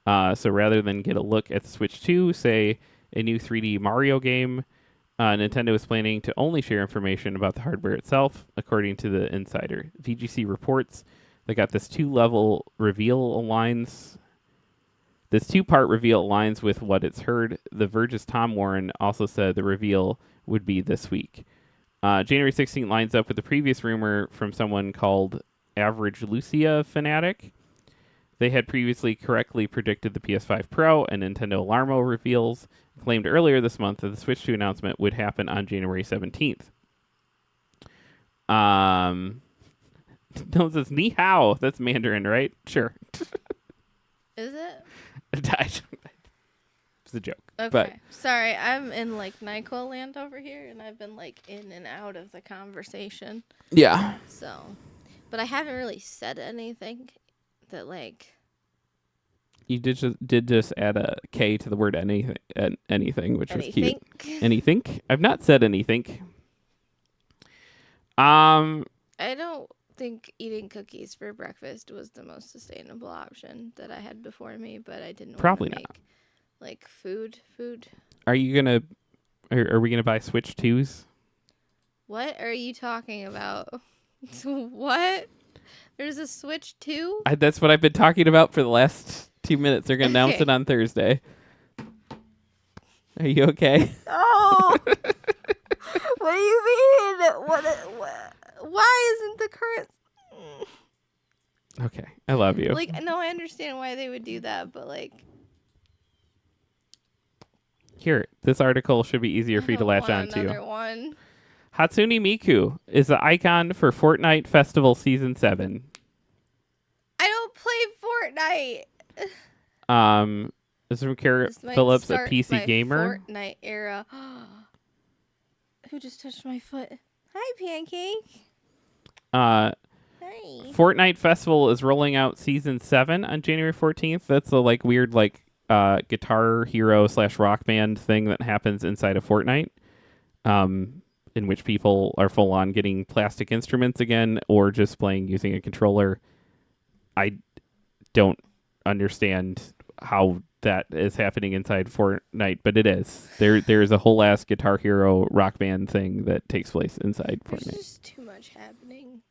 So rather than get a look at the Switch 2, say a new 3D Mario game, Nintendo is planning to only share information about the hardware itself, according to the insider. VGC reports they got this two-level reveal aligns. This two-part reveal aligns with what it's heard. The Verge's Tom Warren also said the reveal would be this week. January 16th lines up with the previous rumor from someone called Average Lucia Fanatic. They had previously correctly predicted the PS5 Pro and Nintendo Alarmo reveals, claimed earlier this month that the Switch 2 announcement would happen on January 17th. No one says, ni hao. That's Mandarin, right? Sure. Is it? It's a joke. Okay. But sorry, I'm in like NyQuil land over here, and I've been like in and out of the conversation. yeah. So, but I haven't really said anything that like. You did just add a K to the word anything, which was cute. Anything? I've not said anything. I don't think eating cookies for breakfast was the most sustainable option that I had before me, but I didn't Probably want to make Like food. Are you gonna? Are we gonna buy Switch 2s? What are you talking about? What? There's a Switch 2? That's what I've been talking about for the last 2 minutes. They're gonna announce Okay. it on Thursday. Are you okay? Oh! What do you mean? What? Why isn't the current... Okay, I love you. Like, no, I understand why they would do that, but like... Here, this article should be easier for you to I latch don't on want to. another one. Hatsune Miku is the icon for Fortnite Festival Season 7. I don't play Fortnite. This is from Kara This might Phillips, a start PC my gamer. Fortnite era. Who just touched my foot? Hi, Pancake. Hi. Fortnite Festival is rolling out Season 7 on January 14th. That's a weird Guitar Hero / Rock Band thing that happens inside of Fortnite, in which people are full on getting plastic instruments again or just playing using a controller. I don't understand how that is happening inside Fortnite, but it is. There's a whole ass Guitar Hero Rock Band thing that takes place inside There's Fortnite. just too much happening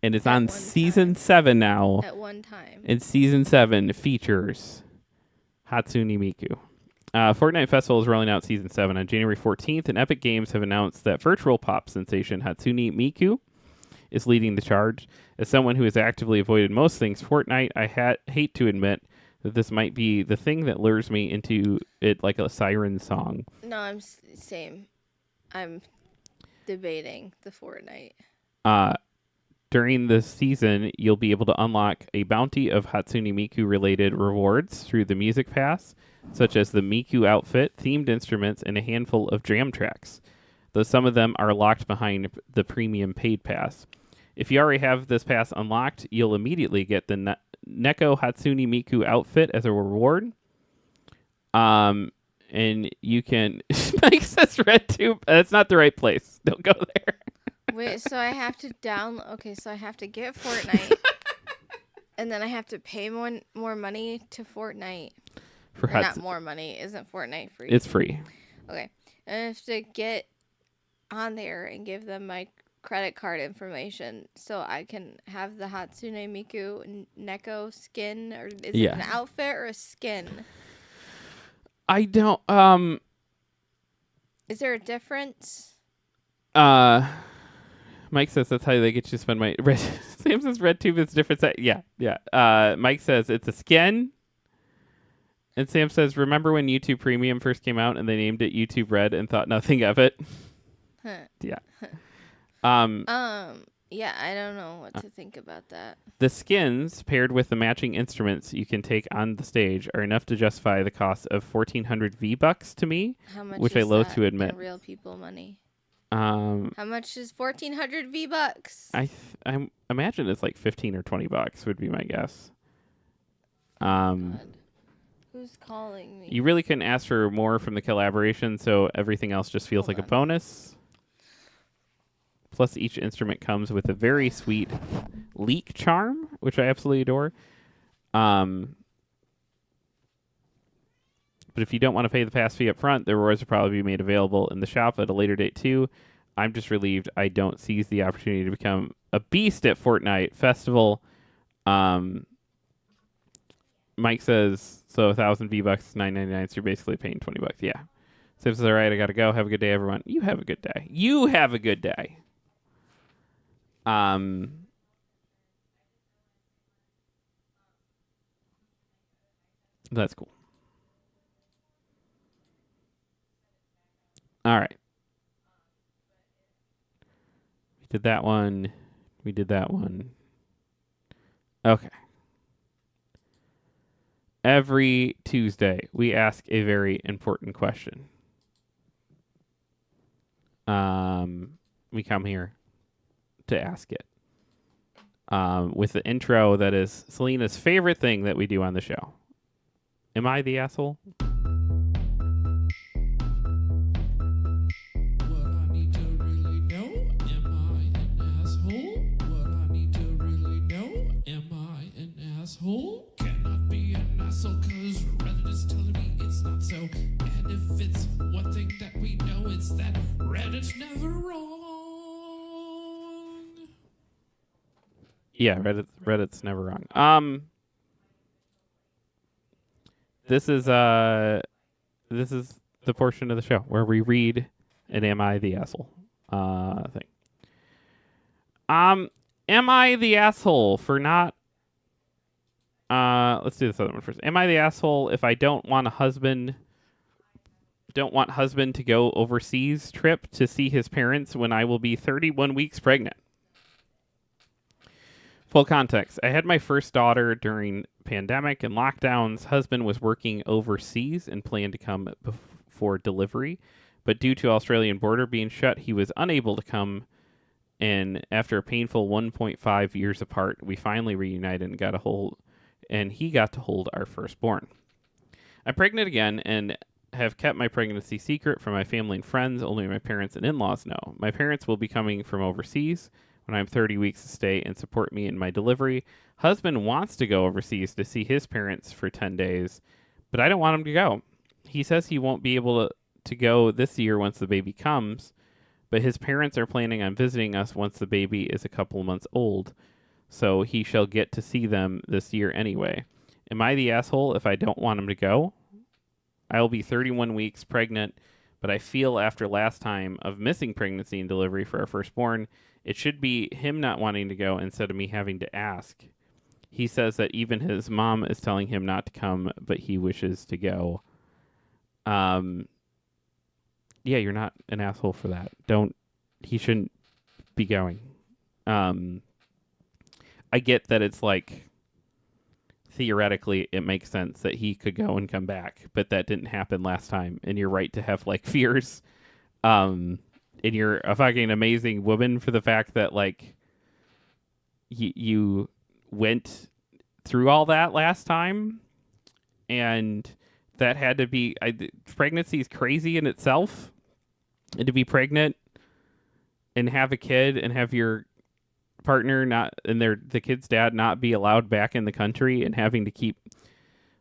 And it's at on one Season time. 7 now. at one time. And Season 7 features Hatsune Miku. Fortnite Festival is rolling out Season 7 on January 14th, and Epic Games have announced that virtual pop sensation Hatsune Miku is leading the charge. As someone who has actively avoided most things Fortnite, I hate to admit that this might be the thing that lures me into it like a siren song. No, I'm same. I'm debating the Fortnite. During this season, you'll be able to unlock a bounty of Hatsune Miku-related rewards through the Music Pass, such as the Miku outfit, themed instruments, and a handful of jam tracks, though some of them are locked behind the premium paid pass. If you already have this pass unlocked, you'll immediately get the Neko Hatsune Miku outfit as a reward. And you can... Mike says RedTube. That's not the right place. Don't go there. Wait, so I have to download... Okay, so I have to get Fortnite. And then I have to pay more money to Fortnite. For Or not more money. Isn't Fortnite free? It's free. Okay. And I have to get on there and give them my credit card information so I can have the Hatsune Miku Neko skin. Or is it an outfit or a skin? I don't... Is there a difference? Mike says that's how they get you to spend money. Sam says RedTube is different. Yeah. Mike says it's a skin. And Sam says, remember when YouTube Premium first came out and they named it YouTube Red and thought nothing of it? Huh. Yeah. Yeah, I don't know what to think about that. The skins, paired with the matching instruments you can take on the stage, are enough to justify the cost of 1,400 V-Bucks to me, How much which is I loathe that to admit. in real people money? How much is 1,400 V-Bucks? I imagine it's like 15 or 20 bucks would be my guess. God. Who's calling me? You really couldn't ask for more from the collaboration, so everything else just feels Hold like on. a bonus. Plus, each instrument comes with a very sweet leak charm, which I absolutely adore. But if you don't want to pay the pass fee up front, the rewards will probably be made available in the shop at a later date too. I'm just relieved I don't seize the opportunity to become a beast at Fortnite Festival. Mike says, so 1,000 V-Bucks is $9.99, so you're basically paying 20 bucks. Yeah. Sim says, all right, I got to go. Have a good day, everyone. You have a good day. You have a good day. That's cool. All right. We did that one. We did that one. Okay. Every Tuesday, we ask a very important question. We come here to ask it. With the intro that is Selena's favorite thing that we do on the show. Am I the asshole? What I need to really know, am I an asshole? What I need to really know, am I an asshole? Cannot be an asshole, cause Reddit is telling me it's not. that Reddit's never wrong. Yeah, Reddit's never wrong. This is the portion of the show where we read an "Am I the asshole?" thing. Am I the asshole for not? Let's do this other one first. Am I the asshole if I don't want husband to go overseas trip to see his parents when I will be 31 weeks pregnant? Full context. I had my first daughter during pandemic and lockdowns. Husband was working overseas and planned to come before delivery, but due to Australian border being shut, he was unable to come. And after a painful 1.5 years apart, we finally reunited and he got to hold our firstborn. I'm pregnant again and have kept my pregnancy secret from my family and friends. Only my parents and in-laws know. My parents will be coming from overseas when I'm 30 weeks to stay and support me in my delivery. Husband wants to go overseas to see his parents for 10 days, but I don't want him to go. He says he won't be able to go this year once the baby comes, but his parents are planning on visiting us once the baby is a couple months old, so he shall get to see them this year anyway. Am I the asshole if I don't want him to go? I will be 31 weeks pregnant, but I feel after last time of missing pregnancy and delivery for our firstborn, it should be him not wanting to go instead of me having to ask. He says that even his mom is telling him not to come, but he wishes to go. Yeah, you're not an asshole for that. He shouldn't be going. I get that it's like, theoretically, it makes sense that he could go and come back, but that didn't happen last time, and you're right to have, like, fears. And you're a fucking amazing woman for the fact that, like, you went through all that last time, and that had to be... pregnancy is crazy in itself, and to be pregnant and have a kid and have your partner not and the kid's dad not be allowed back in the country and having to keep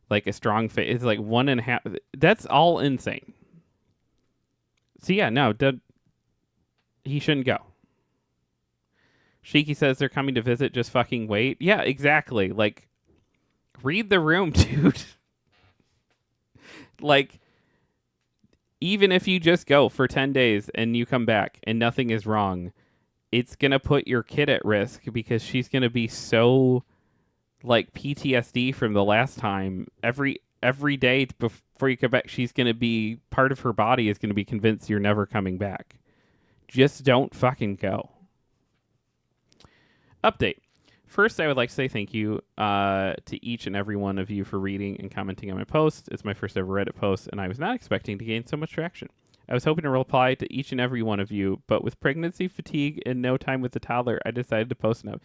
like a strong face, it's like 1.5. That's all insane. So yeah, no, he shouldn't go. Shiki says they're coming to visit. Just fucking wait. Yeah, exactly. Like, read the room, dude. Like, even if you just go for 10 days and you come back and nothing is wrong, it's going to put your kid at risk because she's going to be so, like, PTSD from the last time. Every day before you come back, she's going to be, part of her body is going to be convinced you're never coming back. Just don't fucking go. Update. First, I would like to say thank you to each and every one of you for reading and commenting on my post. It's my first ever Reddit post, and I was not expecting to gain so much traction. I was hoping to reply to each and every one of you, but with pregnancy fatigue and no time with the toddler, I decided to post note.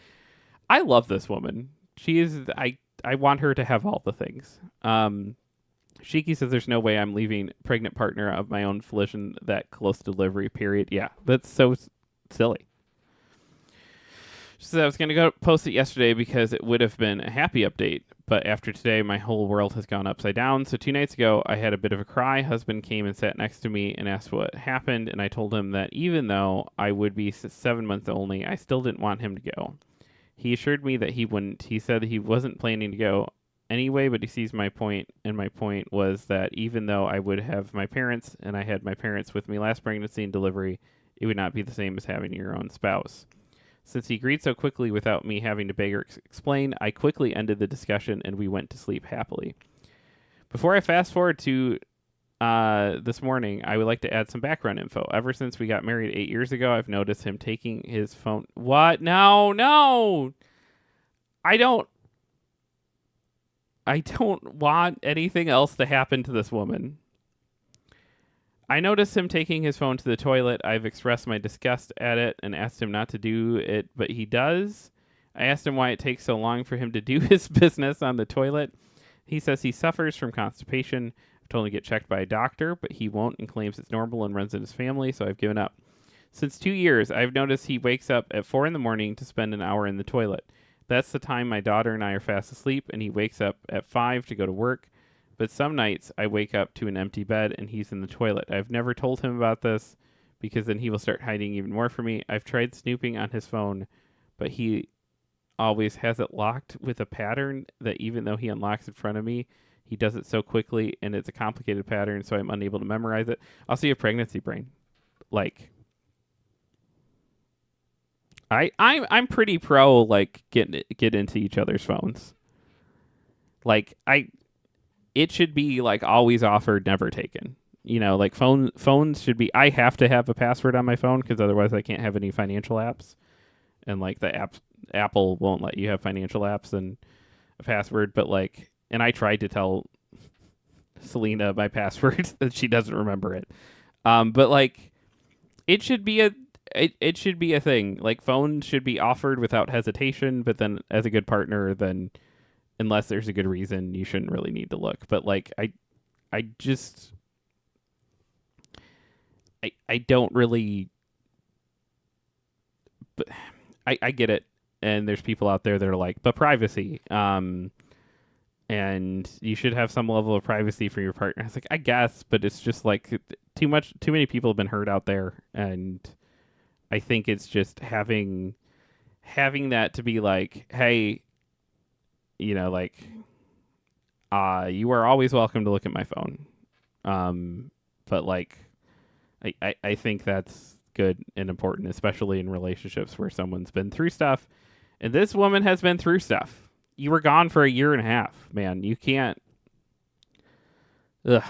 I love this woman. She is... I want her to have all the things. Shiki says there's no way I'm leaving pregnant partner of my own volition that close delivery period. Yeah, that's so silly. She said I was going to go post it yesterday because it would have been a happy update, but after today, my whole world has gone upside down. So 2 nights ago, I had a bit of a cry. Husband came and sat next to me and asked what happened, and I told him that even though I would be 7 months only, I still didn't want him to go. He assured me that he wouldn't. He said he wasn't planning to go anyway, but he sees my point, and my point was that even though I would have my parents, and I had my parents with me last pregnancy and delivery, it would not be the same as having your own spouse. Since he agreed so quickly without me having to beg or explain, I quickly ended the discussion and we went to sleep happily. Before I fast forward to this morning, I would like to add some background info. Ever since we got married 8 years ago, I've noticed him taking his phone... What? No! I don't want anything else to happen to this woman. I noticed him taking his phone to the toilet. I've expressed my disgust at it and asked him not to do it, but he does. I asked him why it takes so long for him to do his business on the toilet. He says he suffers from constipation. I've told him to get checked by a doctor, but he won't and claims it's normal and runs in his family, so I've given up. Since 2 years, I've noticed he wakes up at 4 in the morning to spend an hour in the toilet. That's the time my daughter and I are fast asleep, and he wakes up at 5 to go to work. But some nights I wake up to an empty bed and he's in the toilet. I've never told him about this because then he will start hiding even more from me. I've tried snooping on his phone, but he always has it locked with a pattern that even though he unlocks in front of me, he does it so quickly, and it's a complicated pattern, so I'm unable to memorize it. Also, you have pregnancy brain. Like, I'm pretty pro like get into each other's phones. Like it should be like always offered, never taken. You know, like phones should be. I have to have a password on my phone because otherwise I can't have any financial apps, and like the apps Apple won't let you have financial apps and a password. But like, and I tried to tell Selena my password that she doesn't remember it. But like, it should be it should be a thing. Like phones should be offered without hesitation. But then, as a good partner, then unless there's a good reason, you shouldn't really need to look. But like, I just I don't really. But I get it, and there's people out there that are like, but privacy. And you should have some level of privacy for your partner. It's like, I guess, but it's just like too many people have been hurt out there, and I think it's just having that to be like, hey, you know, like, you are always welcome to look at my phone. But like, I think that's good and important, especially in relationships where someone's been through stuff, and this woman has been through stuff. You were gone for a year and a half, man. You can't. Ugh.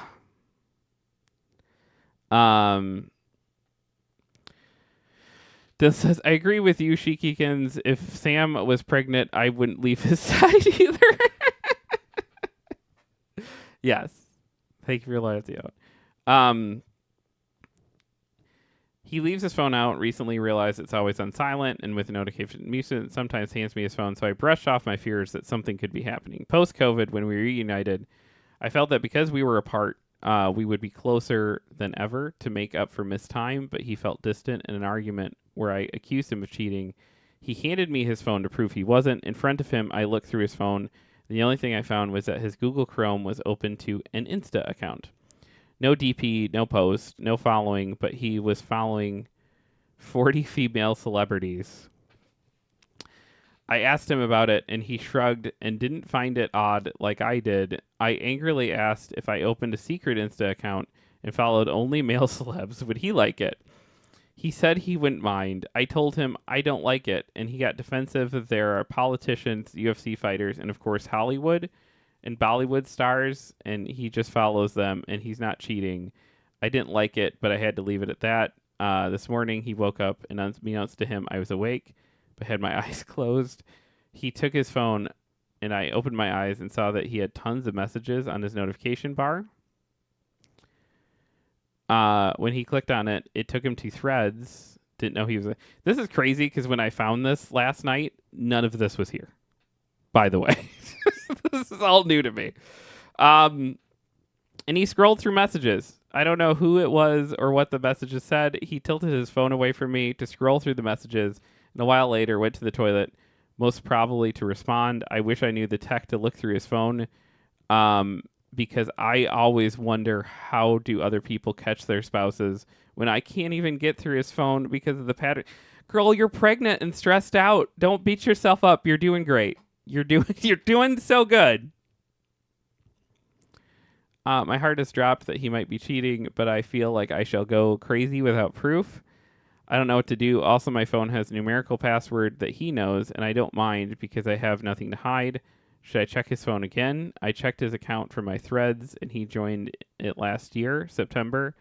This says, I agree with you, Shikikins. If Sam was pregnant, I wouldn't leave his side either. Yes. Thank you for your loyalty out. He leaves his phone out, recently realized it's always on silent and with notification muted, sometimes hands me his phone, so I brushed off my fears that something could be happening. Post-COVID, when we reunited, I felt that because we were apart, we would be closer than ever to make up for missed time, but he felt distant in an argument where I accused him of cheating. He handed me his phone to prove he wasn't. In front of him, I looked through his phone. The only thing I found was that his Google Chrome was open to an Insta account. No DP, no post, no following, but he was following 40 female celebrities. I asked him about it, and he shrugged and didn't find it odd like I did. I angrily asked if I opened a secret Insta account and followed only male celebs, would he like it? He said he wouldn't mind. I told him I don't like it, and he got defensive that there are politicians, UFC fighters, and of course Hollywood and Bollywood stars, and he just follows them, and he's not cheating. I didn't like it, but I had to leave it at that. This morning, he woke up, and unbeknownst to him, I was awake, but had my eyes closed. He took his phone, and I opened my eyes and saw that he had tons of messages on his notification bar. When he clicked on it, it took him to Threads. Didn't know he was... This is crazy, because when I found this last night, none of this was here, by the way. This is all new to me. And he scrolled through messages. I don't know who it was or what the messages said. He tilted his phone away from me to scroll through the messages, and a while later went to the toilet, most probably to respond. I wish I knew the tech to look through his phone, because I always wonder, how do other people catch their spouses when I can't even get through his phone because of the pattern? Girl, you're pregnant and stressed out. Don't beat yourself up. You're doing great. You're doing so good. My heart has dropped that he might be cheating, but I feel like I shall go crazy without proof. I don't know what to do. Also, my phone has a numerical password that he knows, and I don't mind because I have nothing to hide. Should I check his phone again? I checked his account for my Threads, and he joined it last year, September.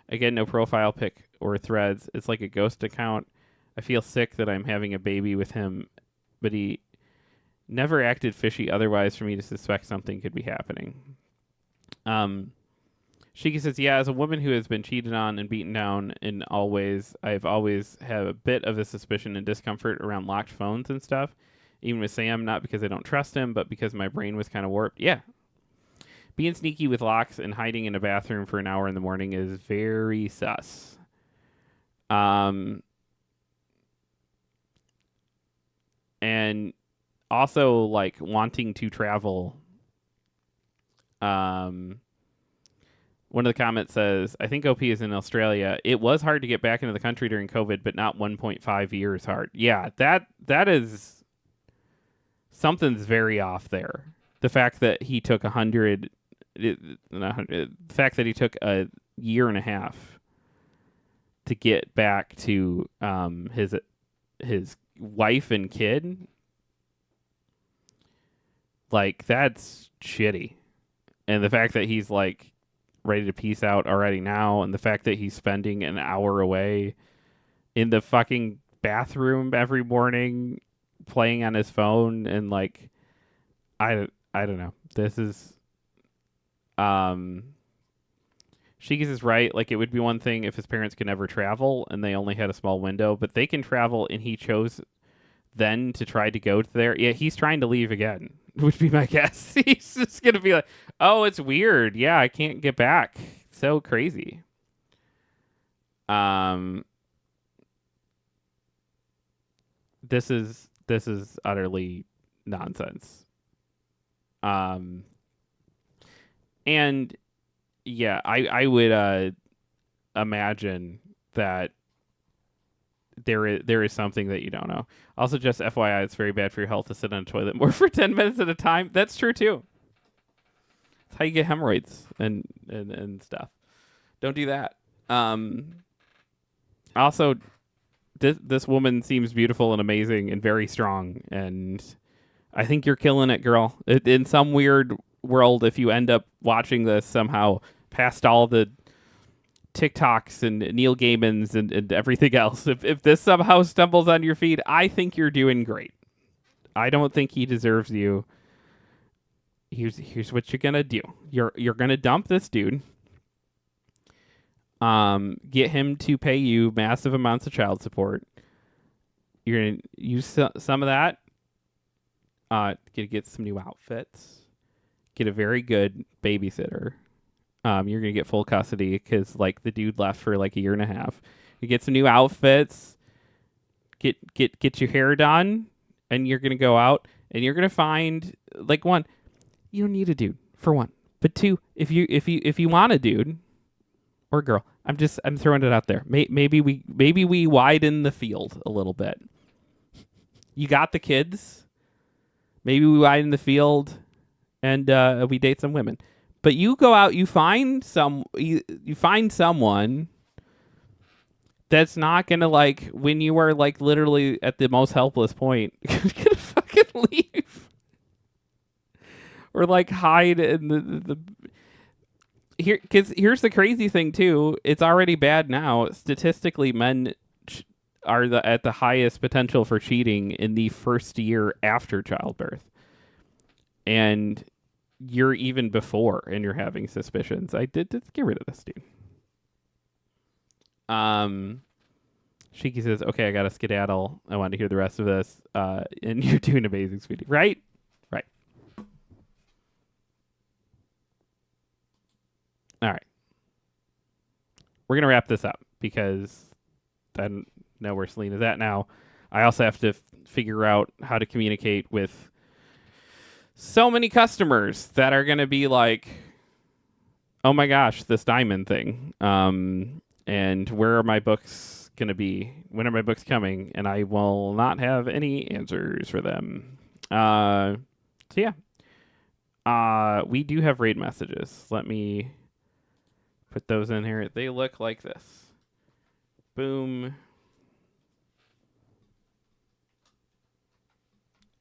Again, no profile pic or Threads. It's like a ghost account. I feel sick that I'm having a baby with him, but he never acted fishy otherwise for me to suspect something could be happening. Shiki says, yeah, as a woman who has been cheated on and beaten down in all ways, I've always had a bit of a suspicion and discomfort around locked phones and stuff. Even with Sam, not because I don't trust him, but because my brain was kind of warped. Yeah. Being sneaky with locks and hiding in a bathroom for an hour in the morning is very sus. And also, like, wanting to travel one of the comments says, I think OP is in Australia. It was hard to get back into the country during COVID, but not 1.5 years hard. Yeah, that is something's very off there. The fact that he took 100, the fact that he took a year and a half to get back to his wife and kid, like, that's shitty. And the fact that he's like ready to peace out already now, and the fact that he's spending an hour away in the fucking bathroom every morning playing on his phone, and like, I don't know. This is Shigis is right. Like, it would be one thing if his parents could never travel and they only had a small window, but they can travel, and he chose then to try to go there. Yeah, he's trying to leave again, would be my guess. He's just gonna be like, oh, it's weird. Yeah, I can't get back. So crazy. This is utterly nonsense. And yeah, I would imagine that there is something that you don't know. Also, just FYI, it's very bad for your health to sit on a toilet more for 10 minutes at a time. That's true too. That's how you get hemorrhoids and stuff. Don't do that. Also, this woman seems beautiful and amazing and very strong, and I think you're killing it, girl. In some weird world, if you end up watching this somehow past all the TikToks and Neil Gaiman's and everything else, if this somehow stumbles on your feed, I think you're doing great. I don't think he deserves you. Here's what you're gonna do. You're gonna dump this dude. Get him to pay you massive amounts of child support. You're gonna use some of that. Get some new outfits. Get a very good babysitter. You're gonna get full custody because like the dude left for like a year and a half. You get some new outfits. Get your hair done, and you're gonna go out and you're gonna find, like, one, you don't need a dude for one, but two, if you want a dude or a girl, I'm throwing it out there. Maybe we widen the field a little bit. You got the kids. Maybe we widen the field, and we date some women. But you go out, you find someone that's not gonna, like, when you are like literally at the most helpless point, gonna fucking leave or like hide in the here. Because here's the crazy thing too: it's already bad now. Statistically, men are at the highest potential for cheating in the first year after childbirth, and you're even before, and you're having suspicions. I did get rid of this dude. Shiki says, okay, I got to skedaddle. I want to hear the rest of this. And you're doing amazing, sweetie. Right? Right. All right. We're going to wrap this up because I don't know where Selena's at now. I also have to figure out how to communicate with so many customers that are going to be like, oh my gosh, this diamond thing. And where are my books going to be? When are my books coming? And I will not have any answers for them. So yeah. We do have raid messages. Let me put those in here. They look like this. Boom.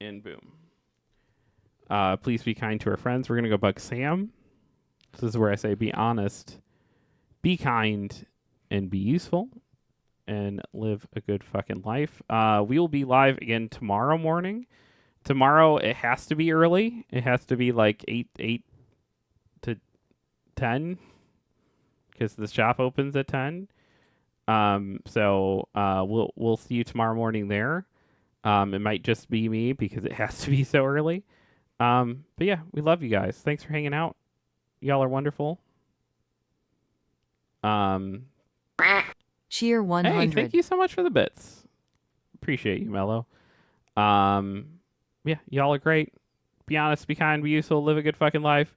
And boom. Please be kind to our friends. We're going to go bug Sam. This is where I say be honest, be kind, and be useful, and live a good fucking life. We will be live again tomorrow morning. Tomorrow, it has to be early. It has to be like 8 to 10, because the shop opens at 10. So we'll see you tomorrow morning there. It might just be me because it has to be so early. But yeah, we love you guys. Thanks for hanging out. Y'all are wonderful. Cheer 100. Hey, thank you so much for the bits. Appreciate you, Mello. Yeah, y'all are great. Be honest, be kind, be useful, live a good fucking life.